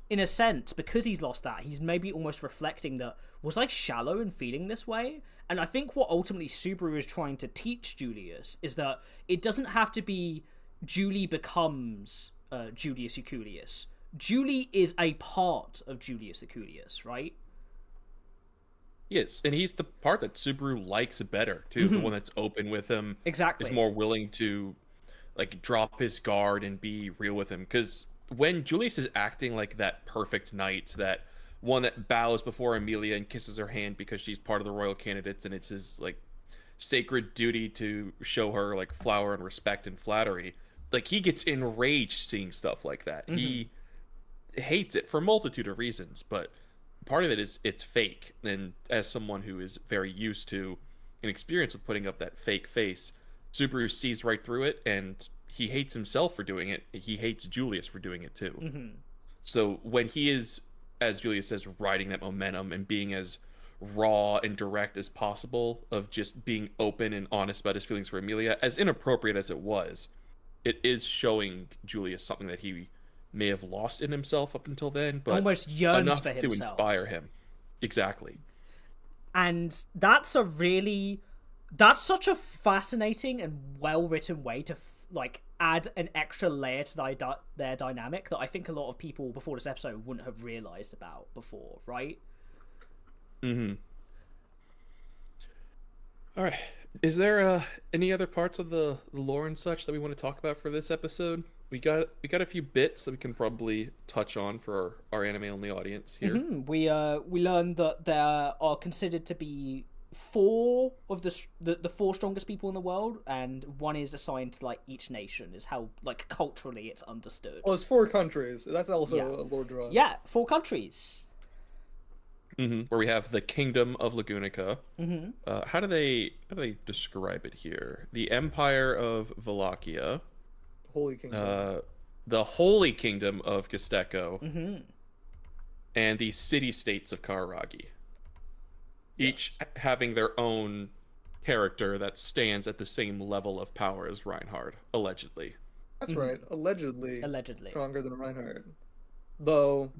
A: in a sense, because he's lost that, he's maybe almost reflecting that, was I shallow in feeling this way? And I think what ultimately Subaru is trying to teach Julius is that it doesn't have to be Julie becomes Julius JUUKULIUS. Julie is a part of Julius JUUKULIUS, right?
B: Yes, and he's the part that Subaru likes better, too. The one that's open with him.
A: Exactly.
B: Is more willing to, drop his guard and be real with him. Because when Julius is acting like that perfect knight, that one that bows before Emilia and kisses her hand because she's part of the royal candidates, and it's his, sacred duty to show her, flower and respect and flattery, he gets enraged seeing stuff like that. He hates it for a multitude of reasons, but part of it is it's fake. And as someone who is very used to and experienced with putting up that fake face, Subaru sees right through it, and he hates himself for doing it. He hates Julius for doing it too. So when he is, as Julius says, riding that momentum and being as raw and direct as possible, of just being open and honest about his feelings for Emilia, as inappropriate as it was, it is showing Julius something that he may have lost in himself up until then, but
A: almost yearns
B: enough
A: for himself
B: to inspire him. Exactly.
A: And that's such a fascinating and well-written way to like add an extra layer to their dynamic that I think a lot of people before this episode wouldn't have realized about before, right?
B: Mm-hmm. All right. Is there any other parts of the lore and such that we want to talk about for this episode? We got a few bits that we can probably touch on for our anime only audience here.
A: Mm-hmm. We learned that there are considered to be 4 of the 4 strongest people in the world, and 1 is assigned to like each nation. Is how like culturally it's understood.
C: Well, it's 4 countries. That's also a lore draw.
A: Yeah, 4 countries.
B: Mm-hmm. Where we have the Kingdom of Lagunica.
A: Mm-hmm.
B: How do they describe it here? The Empire of Wallachia.
C: Holy Kingdom.
B: The Holy Kingdom of Gisteko.
A: Mm-hmm.
B: And the city-states of Kararagi. Each having their own character that stands at the same level of power as Reinhard, allegedly.
C: That's right. Allegedly. Stronger than Reinhard. Though,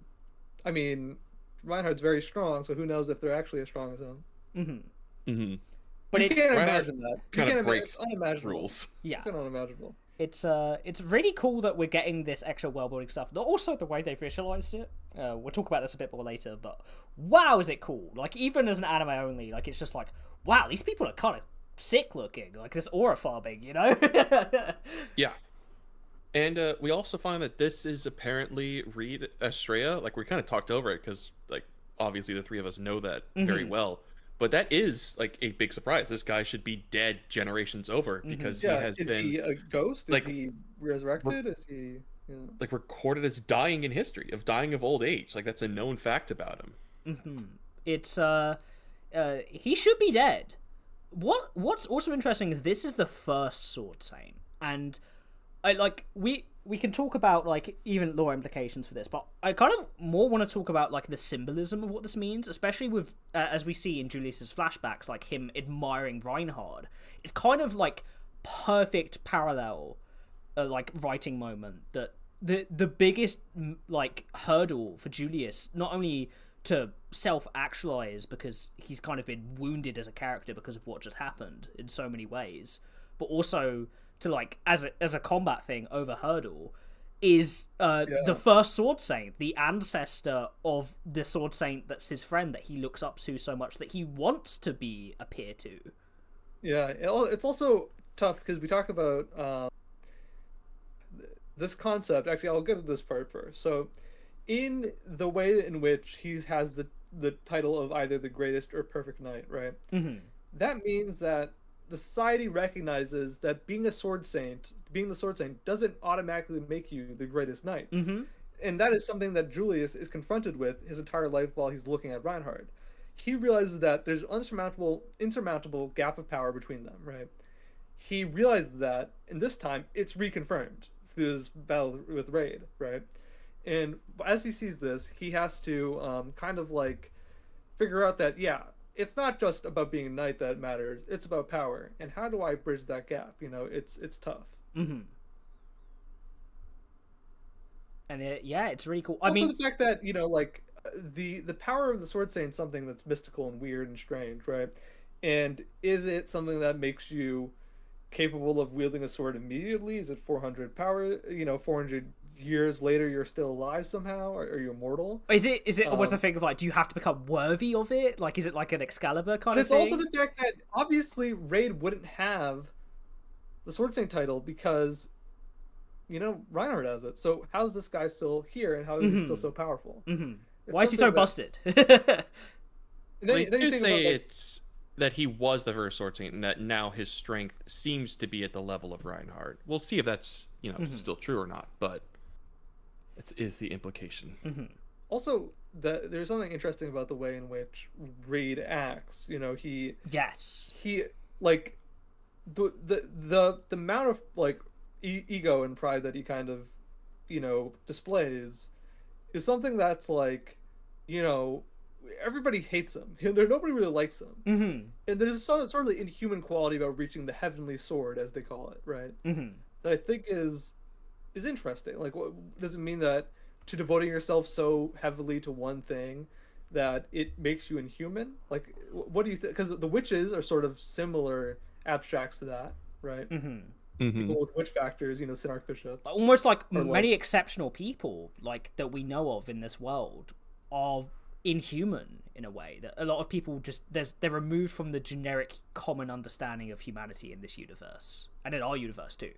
C: I mean, Reinhard's very strong, so who knows if they're actually as strong as him.
A: Mm-hmm.
B: Mm-hmm.
A: But
C: you can't imagine that.
B: Kind of breaks
C: it's unimaginable.
B: rules.
A: Yeah.
C: It's unimaginable.
A: It's really cool that we're getting this extra world-building stuff. But also the way they visualized it. We'll talk about this a bit more later, but wow, is it cool? Like, even as an anime only, like, it's just like, wow, these people are kind of sick looking. Like, this aura farming, you know?
B: Yeah. And we also find that this is apparently Reed Estrella. Like, we kind of talked over it because, like, obviously the 3 of us know that very well. But that is, like, a big surprise. This guy should be dead generations over because he has been... Is
C: he a ghost?
B: Like,
C: is he resurrected? Is he... Yeah.
B: Like, recorded as dying in history, of dying of old age. Like, that's a known fact about him.
A: Mm-hmm. It's, he should be dead. What's also interesting is this is the first Sword Saint. And, we can talk about, like, even lore implications for this, but I kind of more want to talk about, like, the symbolism of what this means, especially with, as we see in Julius's flashbacks, like, him admiring Reinhard. It's kind of, like, perfect parallel, like, writing moment that the biggest, like, hurdle for Julius, not only to self-actualize because he's kind of been wounded as a character because of what just happened in so many ways, but also to, like, as a combat thing over hurdle is the first Sword Saint, the ancestor of the Sword Saint that's his friend that he looks up to so much that he wants to be a peer to.
C: Yeah, it's also tough because we talk about this concept. Actually, I'll get to this part first. So, in the way in which he has the title of either the greatest or perfect knight, right?
A: Mm-hmm.
C: That means that the society recognizes that being the Sword Saint doesn't automatically make you the greatest knight.
A: Mm-hmm.
C: And that is something that Julius is confronted with his entire life while he's looking at Reinhard. He realizes that there's an insurmountable gap of power between them, right? He realizes that, and this time, it's reconfirmed through this battle with Raid, right? And as he sees this, he has to kind of, like, figure out that, it's not just about being a knight that matters. It's about power. And how do I bridge that gap? You know, it's tough.
A: Mm-hmm. And it's really cool.
C: Also, the fact that, you know, like, the power of the Sword Saint is something that's mystical and weird and strange, right? And is it something that makes you capable of wielding a sword immediately? Is it 400 power? You know, 400 years later you're still alive somehow? Or are you immortal?
A: Is it almost a thing of, like, do you have to become worthy of it? Like, is it like an Excalibur kind of thing?
C: It's also the fact that obviously Raid wouldn't have the Sword Saint title because, you know, Reinhard has it. So how's this guy still here and how is he still so powerful?
A: Mm-hmm. Why is he so busted?
B: They do say it's that he was the first Sword Saint and that now his strength seems to be at the level of Reinhard. We'll see if that's, you know, still true or not, but it is the implication.
A: Mm-hmm.
C: Also, there's something interesting about the way in which Reed acts. You know, he like the amount of, like, ego and pride that he kind of, you know, displays is something that's, like, you know, everybody hates him. You know, nobody really likes him.
A: Mm-hmm.
C: And there's sort of the inhuman quality about reaching the heavenly sword, as they call it, right?
A: Mm-hmm.
C: That I think is interesting. Like, what does it mean that to devoting yourself so heavily to one thing that it makes you inhuman? Like, what do you think? Because the witches are sort of similar abstracts to that, right?
A: Mm-hmm.
C: people with witch factors, you know, Sin Archbishops.
A: Almost like many exceptional people like that we know of in this world are inhuman in a way that a lot of people just they're removed from the generic common understanding of humanity in this universe and in our universe too.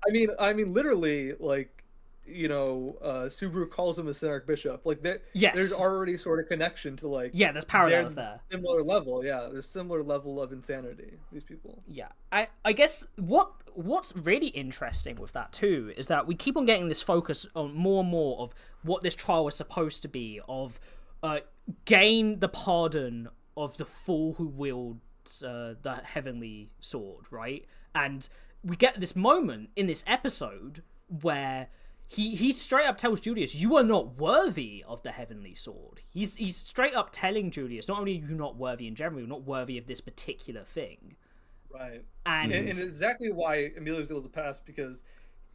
C: I mean, literally, like, you know, Subaru calls him a Sin Archbishop. Like,
A: yes,
C: there's already sort of connection to, like,
A: there's parallels there.
C: Similar level, there's similar level of insanity. These people.
A: Yeah, I guess what's really interesting with that too is that we keep on getting this focus on more and more of what this trial was supposed to be of. Gain the pardon of the fool who wields the heavenly sword, right? And we get this moment in this episode where he straight up tells Julius, "You are not worthy of the heavenly sword." He's straight up telling Julius, not only are you not worthy in general, you're not worthy of this particular thing.
C: Right.
A: And
C: exactly why Emilio was able to pass, because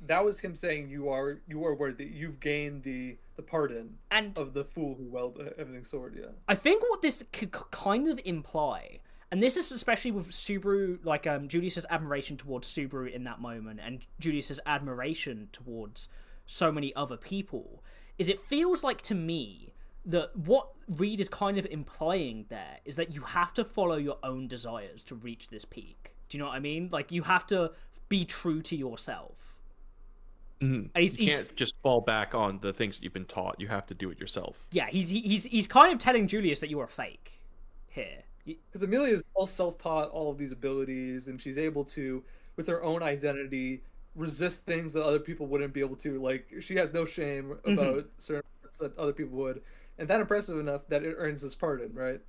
C: that was him saying you are worthy. You've gained the pardon of the fool who wielded the heavenly sword. Yeah.
A: I think what this could kind of imply, and this is especially with Subaru, like Julius's admiration towards Subaru in that moment, and Julius's admiration towards so many other people, is it feels like to me that what Reed is kind of implying there is that you have to follow your own desires to reach this peak. Do you know what I mean? Like, you have to be true to yourself.
B: And you can't just fall back on the things that you've been taught. You have to do it yourself.
A: Yeah, he's kind of telling Julius that you are fake here.
C: Because Amelia is all self-taught, all of these abilities, and she's able to, with her own identity, resist things that other people wouldn't be able to. Like, she has no shame about certain parts that other people would. And that impressive enough that it earns his pardon, right?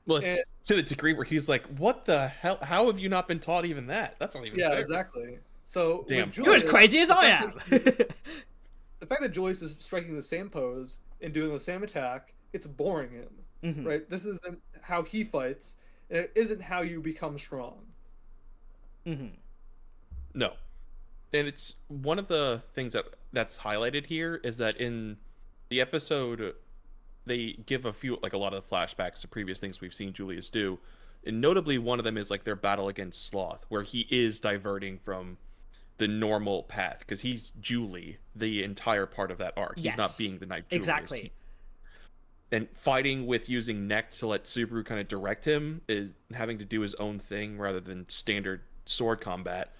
B: Well, it's to the degree where he's like, what the hell? How have you not been taught even that? That's not even fair.
C: Exactly. So
B: damn,
A: you're as crazy as I am.
C: The fact that Julius is striking the same pose and doing the same attack, it's boring him, right? This isn't how he fights, and it isn't how you become strong.
B: No, and it's one of the things that's highlighted here is that in the episode, they give a lot of the flashbacks to previous things we've seen Julius do, and notably one of them is like their battle against Sloth, where he is diverting from the normal path because he's Julie the entire part of that arc. He's not being the Knight Julius.
A: Exactly.
B: And fighting with using Necht to let Subaru kind of direct him, is having to do his own thing rather than standard sword combat,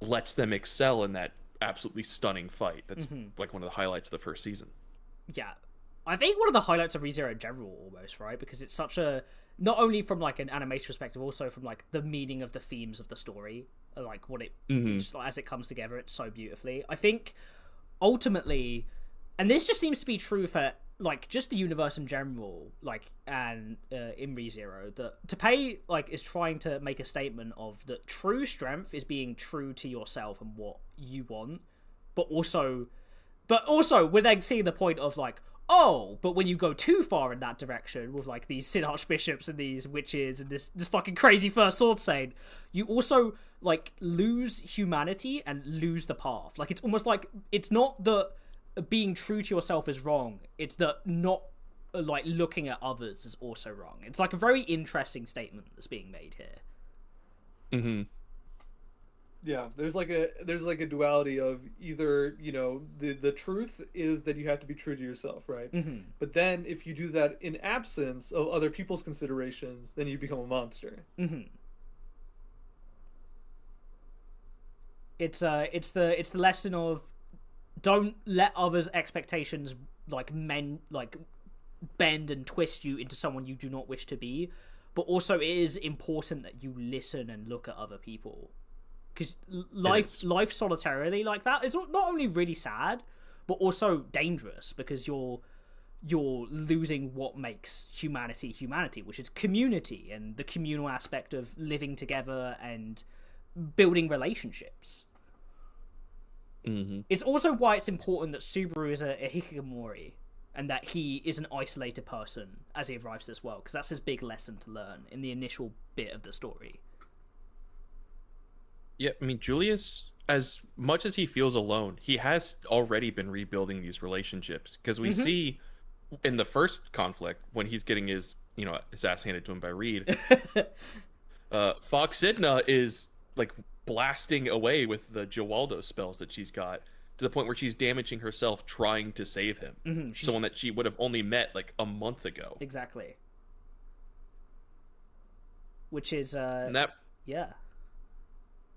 B: lets them excel in that absolutely stunning fight. That's like one of the highlights of the first season.
A: Yeah. I think one of the highlights of ReZero in general, almost, right? Because it's such a, not only from like an animation perspective, also from like the meaning of the themes of the story, like what it just, as it comes together, it's so beautifully. I think ultimately, and this just seems to be true for like just the universe in general, like, and in ReZero, that Tappei like is trying to make a statement of that true strength is being true to yourself and what you want, but also we're then seeing the point of like, oh, but when you go too far in that direction with like these Sin Archbishops and these witches and this fucking crazy first sword saint, you also like lose humanity and lose the path. Like, it's almost like it's not that being true to yourself is wrong, it's that not like looking at others is also wrong. It's like a very interesting statement that's being made here.
C: Yeah, there's like a duality of either, you know, the truth is that you have to be true to yourself, right? But then if you do that in absence of other people's considerations, then you become a monster.
A: It's the lesson of don't let others' expectations like bend and twist you into someone you do not wish to be, but also it is important that you listen and look at other people. Because life solitarily like that is not only really sad, but also dangerous, because you're losing what makes humanity, which is community and the communal aspect of living together and building relationships. It's also why it's important that Subaru is a hikikomori and that he is an isolated person as he arrives to this world, because that's his big lesson to learn in the initial bit of the story.
B: Yeah, I mean, Julius, as much as he feels alone, he has already been rebuilding these relationships, because we see in the first conflict when he's getting his ass handed to him by Reed, Fox Sidna is like blasting away with the Jawaldo spells that she's got, to the point where she's damaging herself trying to save him.
A: Mm-hmm.
B: Someone that she would have only met like a month ago.
A: Exactly. Which is
B: and that
A: yeah.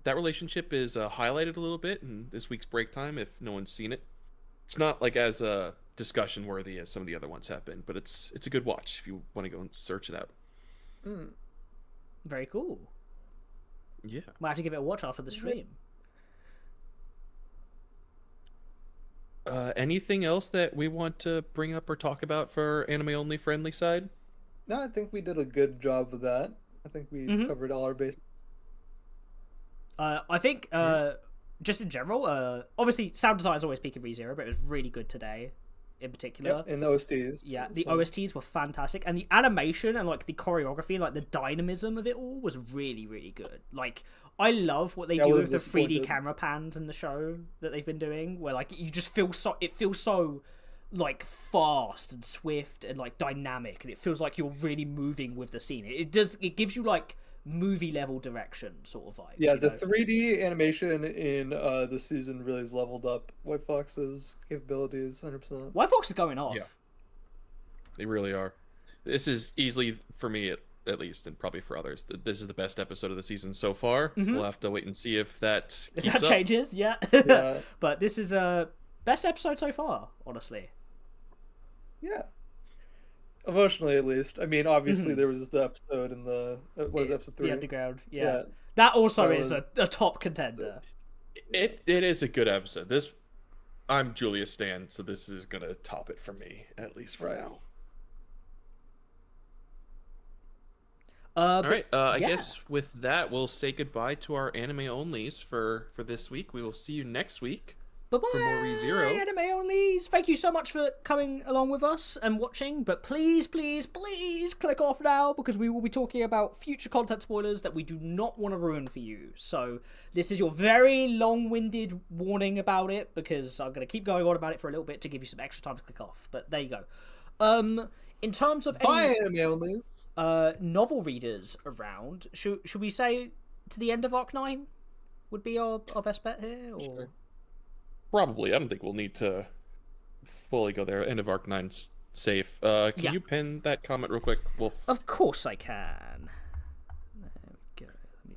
B: That relationship is highlighted a little bit in this week's break time. If no one's seen it, it's not like as discussion worthy as some of the other ones have been, but it's a good watch if you want to go and search it out.
A: Very cool.
B: Yeah,
A: Might have to give it a watch after the stream.
B: Anything else that we want to bring up or talk about for anime only friendly side?
C: No, I think we did a good job of that. I think we covered all our bases.
A: I think just in general, obviously sound design is always peak of ReZero, but it was really good today in particular.
C: Yep, and the OSTs.
A: Yeah, the OSTs were fantastic, and the animation and like the choreography and like the dynamism of it all was really, really good. Like, I love what they do with the 3D camera pans in the show that they've been doing, where like you just feel it feels so like fast and swift and like dynamic, and it feels like you're really moving with the scene. It gives you like movie level direction sort of vibe.
C: Yeah, the 3D animation in this season really has leveled up White Fox's capabilities 100%.
A: White Fox is going off.
B: Yeah, they really are. This is easily, for me at least, and probably for others, this is the best episode of the season so far. We'll have to wait and see if that
A: changes. Yeah. But this is best episode so far, honestly.
C: Yeah. Emotionally, at least. I mean, obviously, there was the episode in the episode 3?
A: The Underground. Yeah. That also is a top contender.
B: It is a good episode. I'm Julius Stan, so this is gonna top it for me, at least for now. All right. I guess with that, we'll say goodbye to our anime onlys for this week. We will see you next week.
A: Bye-bye,
B: for more ReZero.
A: anime onlys. Thank you so much for coming along with us and watching, but please, please, please click off now, because we will be talking about future content spoilers that we do not want to ruin for you. So this is your very long-winded warning about it, because I'm going to keep going on about it for a little bit to give you some extra time to click off. But there you go. In terms of
C: anime onlys,
A: novel readers around, should we say to the end of Arc 9 would be our best bet here? Or...
B: Sure. Probably. I don't think we'll need to fully go there. End of Arc 9's safe. Can you pin that comment real quick, Wolf?
A: Of course I can. There we go. Let me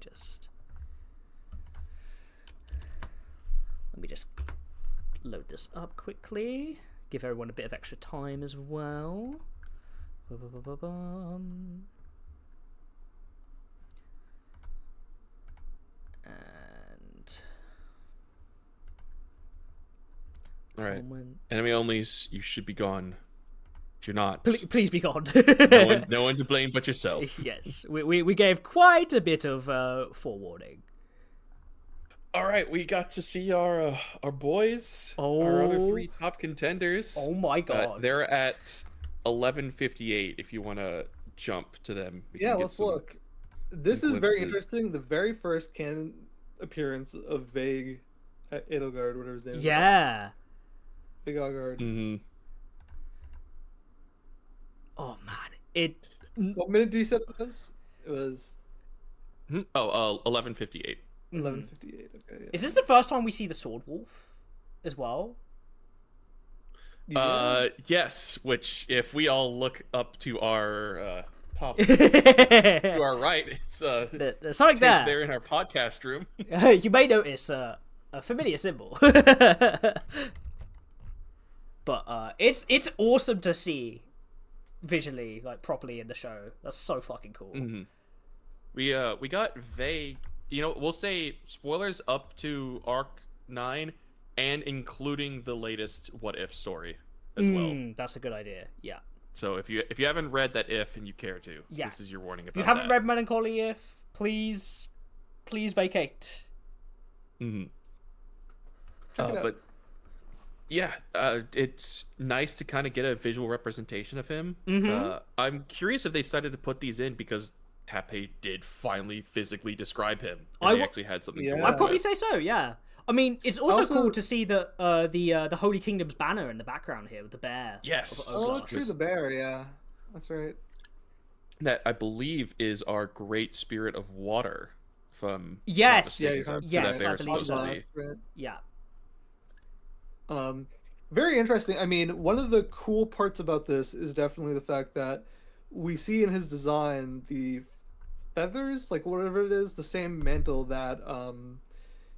A: just load this up quickly. Give everyone a bit of extra time as well. And
B: all right, enemy onlys, you should be gone. But you're not.
A: Please be gone.
B: no one to blame but yourself.
A: Yes, we gave quite a bit of forewarning.
B: All right, we got to see our boys, our other 3 top contenders.
A: Oh my god,
B: they're at 11:58. If you want to jump to them,
C: let's look. This is very interesting. The very first canon appearance of Vague Edelgard, whatever his name is.
A: Yeah.
C: Big Edelgard.
B: Mm-hmm.
A: Oh man,
C: What minute did you say it was? It was.
B: 11:58.
C: 11:58. Okay. Yeah.
A: Is this the first time we see the Sword Wolf, as well?
C: Yeah.
B: Yes. Which, if we all look up to our top, to our right, it's
A: there's something
B: there in our podcast room.
A: You may notice a familiar symbol. But it's awesome to see visually, like properly in the show. That's so fucking cool.
B: Mm-hmm. We got vague. We'll say spoilers up to Arc 9 and including the latest What If story as well.
A: That's a good idea. Yeah.
B: So if you haven't read that If and you care to, this is your warning about that.
A: If you haven't read Melancholy If, please vacate.
B: Mm-hmm. But yeah, it's nice to kind of get a visual representation of him.
A: Mm-hmm.
B: I'm curious if they decided to put these in because Tappei did finally physically describe him. They actually had something.
C: Yeah.
A: I'd probably say so. Yeah. I mean, it's also cool to see the Holy Kingdom's banner in the background here with the bear.
B: Yes.
C: True, the bear. Yeah, that's right.
B: That I believe is our great spirit of water. If I'm
A: Yes,
B: not mistaken.
A: yes, I
B: That
A: believe so.
C: Right.
A: Yeah.
C: Very interesting. I mean, one of the cool parts about this is definitely the fact that we see in his design the feathers, like whatever it is, the same mantle that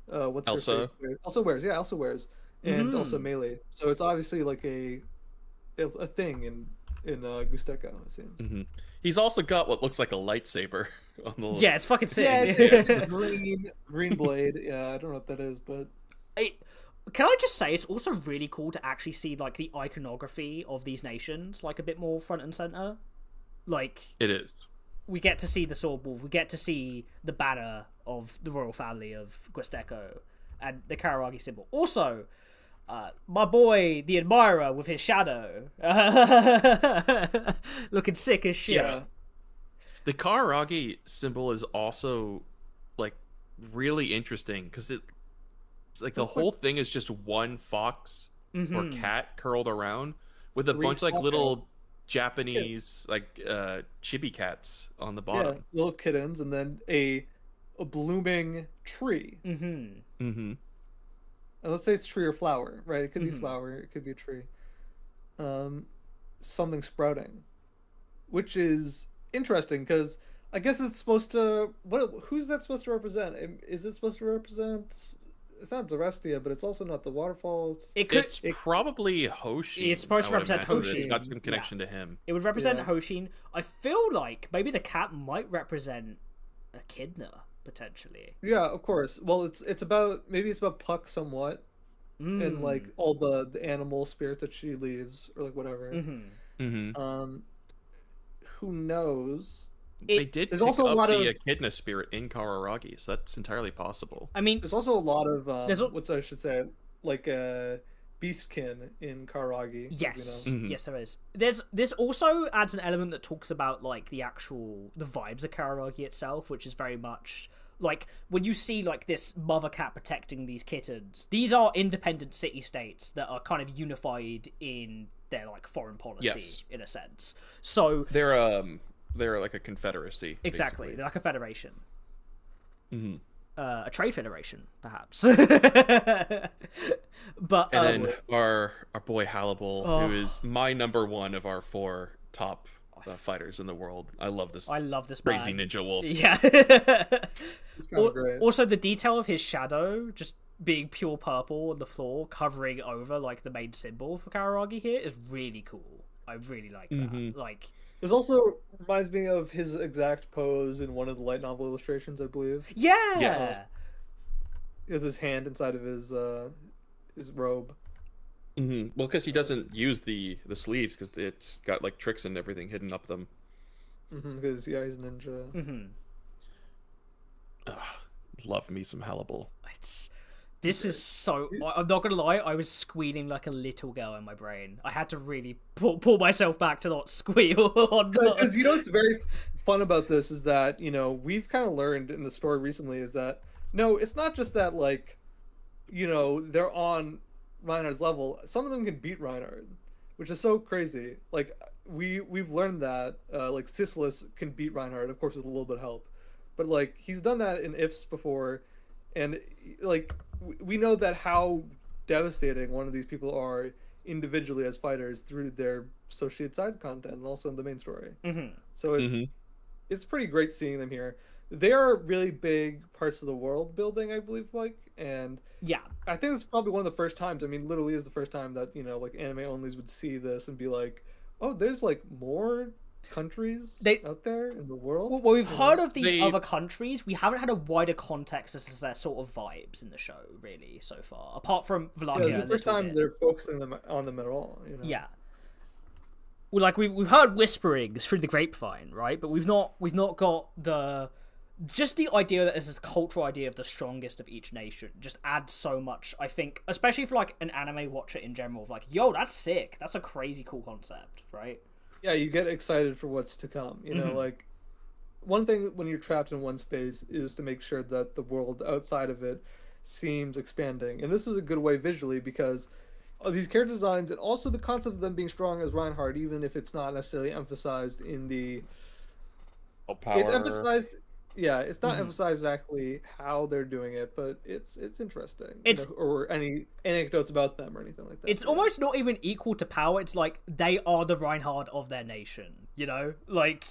C: what's her
B: Elsa.
C: face wears. Elsa wears, yeah, Elsa wears, and also Melee. So it's obviously like a thing in Gusteko, it seems.
B: Mm-hmm. He's also got what looks like a lightsaber on the.
A: Yeah, it's fucking sick.
C: Yeah, it's green blade. Yeah, I don't know what that is, but
A: Can I just say it's also really cool to actually see like the iconography of these nations like a bit more front and center. Like
B: it is.
A: We get to see the sword wolf, we get to see the banner of the royal family of Gusteko and the Kararagi symbol. Also, my boy, the Admirer, with his shadow, looking sick as shit.
C: yeah.
B: The Kararagi symbol is also like really interesting because it's like the whole thing is just one fox or cat curled around with a bunch of like little Japanese like chibi cats on the bottom.
C: Yeah, little kittens, and then a blooming tree.
A: Mm-hmm.
C: And let's say it's tree or flower, right? It could be flower, it could be a tree. Something sprouting, which is interesting because I guess it's supposed to. Who's that supposed to represent? Is it supposed to represent? It's not Zarestia, but it's also not the waterfalls.
B: It's probably Hoshin.
A: It's supposed to represent Hoshin.
B: It's got some connection to him.
A: It would represent Hoshin. I feel like maybe the cat might represent Echidna potentially.
C: Yeah, of course. Well, it's about Puck somewhat, and like all the animal spirits that she leaves or like whatever. Who knows?
B: They did.
C: There's also a lot of
B: Echidna spirit in Kararagi, so that's entirely possible.
A: I mean,
C: there's also a lot of what's I should say like beastkin in Kararagi.
A: Yes, yes, there is. This also adds an element that talks about like the vibes of Kararagi itself, which is very much like when you see like this mother cat protecting these kittens. These are independent city states that are kind of unified in their like foreign policy in a sense. So
B: they're like a confederacy.
A: Exactly,
B: basically.
A: they're like a federation. A trade federation, perhaps. But
B: and then our boy Hannibal, who is my number one of our 4 top fighters in the world. I love this crazy
A: man.
B: ninja wolf.
A: Yeah.
C: It's kind of great.
A: Also, the detail of his shadow just being pure purple on the floor, covering over like the main symbol for Kararagi here, is really cool. I really like that. Like.
C: This also reminds me of his exact pose in one of the light novel illustrations, I believe.
A: Yeah.
B: Yes.
C: He has his hand inside of his robe.
B: Well, because he doesn't use the sleeves because it's got like tricks and everything hidden up them.
C: Because he's a ninja.
B: Love me some Hannibal.
A: This is so. I'm not gonna lie. I was squealing like a little girl in my brain. I had to really pull myself back to not squeal.
C: Because what's very fun about this is that we've kind of learned in the story recently is that no, it's not just that like they're on Reinhardt's level. Some of them can beat Reinhardt, which is so crazy. Like we've learned that like Sisyphus can beat Reinhardt, of course with a little bit of help, but like he's done that in IFs before, and like we know that how devastating one of these people are individually as fighters through their associated side content and also in the main story. So it's pretty great seeing them here. They are really big parts of the world building, I believe, and I think it's probably one of the first times, I mean, literally is the first time that, like anime onlys would see this and be like, oh, there's like more countries out there in the world.
A: Well, we've heard of these other countries. We haven't had a wider context as to their sort of vibes in the show, really, so far. Apart from Wallachia.
C: It's the first time they're focusing on them at all.
A: Yeah. Well, like we've heard whisperings through the grapevine, right? But we've not got the idea that this is a cultural idea of the strongest of each nation just adds so much, I think, especially for like an anime watcher in general, of like, yo, that's sick. That's a crazy cool concept, right?
C: Yeah, you get excited for what's to come. Like one thing when you're trapped in one space is to make sure that the world outside of it seems expanding. And this is a good way visually because of these character designs and also the concept of them being strong as Reinhardt, even if it's not necessarily emphasized in the...
B: power.
C: It's emphasized Yeah, it's not emphasized exactly how they're doing it, but it's interesting.
A: It's
C: or any anecdotes about them or anything like that.
A: It's almost not even equal to power. It's like they are the Reinhard of their nation. You know, like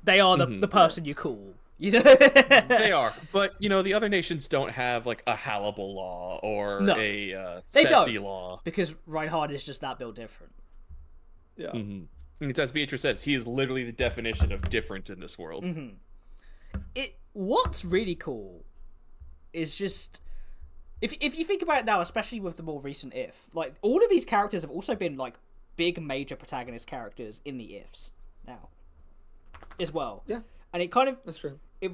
A: they are the person you call. You know,
B: they are. But the other nations don't have like a Hannibal law or a
A: they
B: Ceci
A: don't,
B: law
A: because Reinhard is just that built different.
C: Yeah.
B: And it's, as Beatrice says, he is literally the definition of different in this world.
A: What's really cool is just if you think about it now, especially with the more recent like all of these characters have also been like big major protagonist characters in the ifs now as well.
C: Yeah,
A: and it kind of
C: that's true.
A: It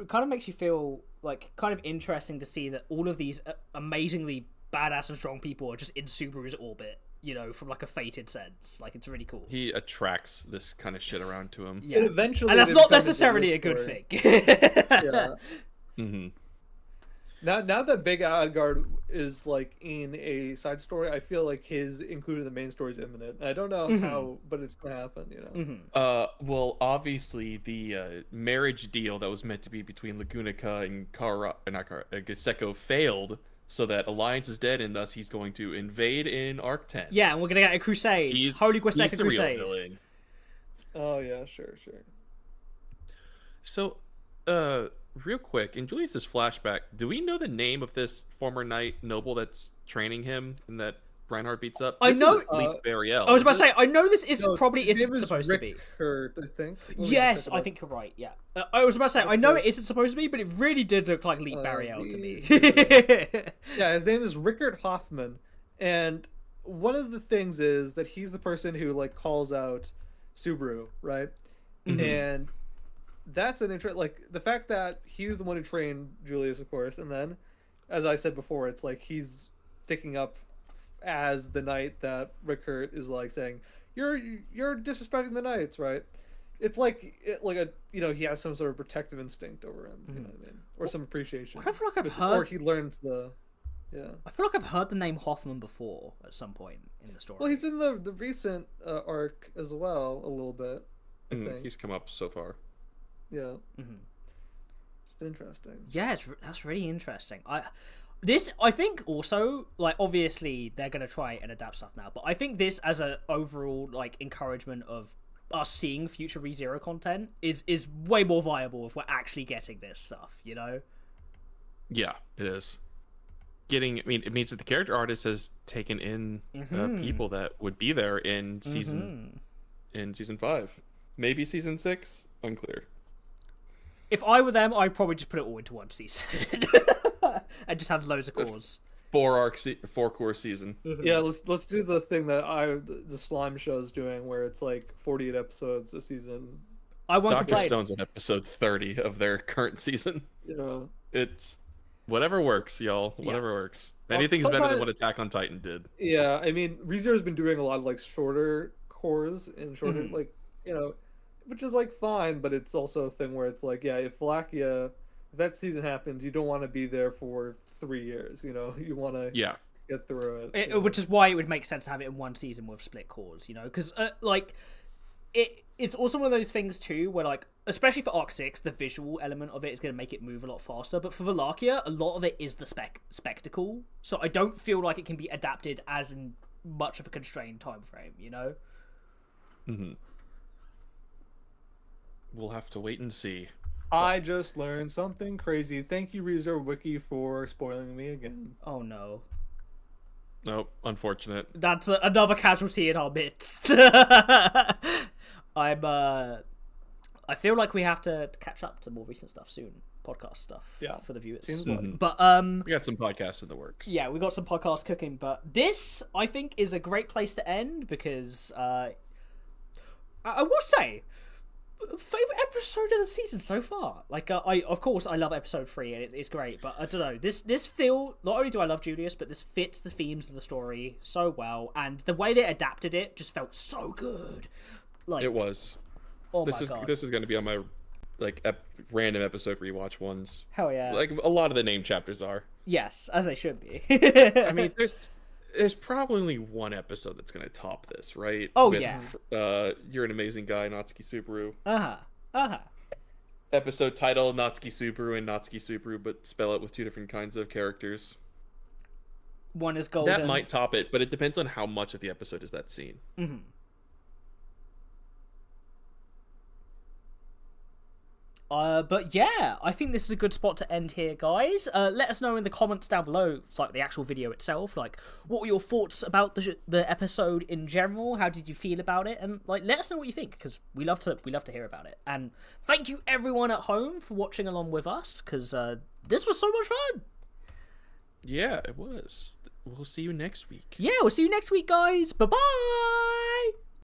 A: kind of makes you feel like kind of interesting to see that all of these amazingly badass and strong people are just in Subaru's orbit. From like a fated sense. Like, it's really cool.
B: He attracts this kind of shit around to him.
A: Yeah.
C: Eventually,
A: and that's not necessarily a good thing.
C: Yeah. Now that Big Adgard is like in a side story, I feel like his included in the main story is imminent. I don't know how, but it's gonna happen.
B: Well, obviously the marriage deal that was meant to be between Lagunica and Geseko failed. So that alliance is dead, and thus he's going to invade in Arc 10.
A: Yeah, and we're gonna get a crusade. Holy Geseko crusade.
B: Real villain.
C: Oh yeah, sure.
B: So, real quick, in Julius's flashback, do we know the name of this former knight noble that's training him and that Reinhard beats up?
A: I know.
B: Bariel.
A: I was about to say, I know this isn't supposed to be.
C: Kurt, I think.
A: Yes, I think you're right. Yeah, I was about to say, I know it isn't supposed to be, but it really did look like Leap Bariel to me.
C: Yeah, his name is Rickard Hoffman, and one of the things is that he's the person who like calls out Subaru, right? And that's an like the fact that he's the one who trained Julius, of course, and then, as I said before, it's like he's sticking up as the knight that Rickard is like saying, you're disrespecting the knights, right? It's like he has some sort of protective instinct over him, you know what I mean, or some appreciation.
A: I feel like I've heard,
C: or he learns the. Yeah.
A: I feel like I've heard the name Hoffman before at some point in the story.
C: Well, he's in the recent arc as well a little bit. I think.
B: He's come up so far.
C: Yeah. It's interesting.
A: Yeah, that's really interesting. I think also, like, obviously they're gonna try and adapt stuff now, but I think this as an overall like encouragement of us seeing future ReZero content is way more viable if we're actually getting this stuff,
B: Yeah, it is. It means that the character artist has taken in people that would be there in season 5, maybe season 6, unclear.
A: If I were them, I'd probably just put it all into one season and just have loads of cores.
B: 4-core season.
C: Yeah, let's do the thing that the Slime Show is doing, where it's like 48 episodes a season.
A: I won't
B: Dr.
A: complain.
B: Stone's on episode 30 of their current season. It's whatever works, y'all. Whatever works. Anything's better than what Attack on Titan did.
C: Yeah, I mean, ReZero's been doing a lot of like shorter cores and shorter which is like fine, but it's also a thing where it's like, yeah, if that season happens, you don't want to be there for 3 years. You want to get through it.
A: Which is why it would make sense to have it in one season with split cores, because it's also one of those things too where, like, especially for Arc 6, the visual element of it is going to make it move a lot faster, but for Valakia, a lot of it is the spectacle, so I don't feel like it can be adapted as in much of a constrained time frame,
B: We'll have to wait and see.
C: I just learned something crazy. Thank you, ReZero Wiki, for spoiling me again.
A: Oh no.
B: Nope, unfortunate.
A: That's another casualty in our midst. I feel like we have to catch up to more recent stuff soon. Podcast stuff for the viewers. But
B: we got some podcasts in the works.
A: Yeah, we got some podcasts cooking, but this, I think, is a great place to end because I will say, favorite episode of the season so far. Like, I love episode 3 and it's great, but I don't know, this feel, not only do I love Julius, but this fits the themes of the story so well, and the way they adapted it just felt so good. Like,
B: it was.
A: Oh my god,
B: this is going to be on my random episode rewatch ones.
A: Hell yeah!
B: Like a lot of the name chapters are.
A: Yes, as they should be.
B: I mean, there's probably only one episode that's going to top this, right?
A: Oh,
B: With,
A: yeah.
B: You're an Amazing Guy, Natsuki Subaru. episode title Natsuki Subaru and Natsuki Subaru, but spell it with 2 different kinds of characters.
A: One is golden.
B: That might top it, but it depends on how much of the episode is that scene.
A: Mm-hmm. But yeah, I think this is a good spot to end here, guys. Let us know in the comments down below, like the actual video itself, like what were your thoughts about the episode in general? How did you feel about it? And like, let us know what you think, because we love to hear about it. And thank you everyone at home for watching along with us, because this was so much fun.
B: Yeah, it was. We'll see you next week.
A: Yeah, we'll see you next week, guys. Bye bye.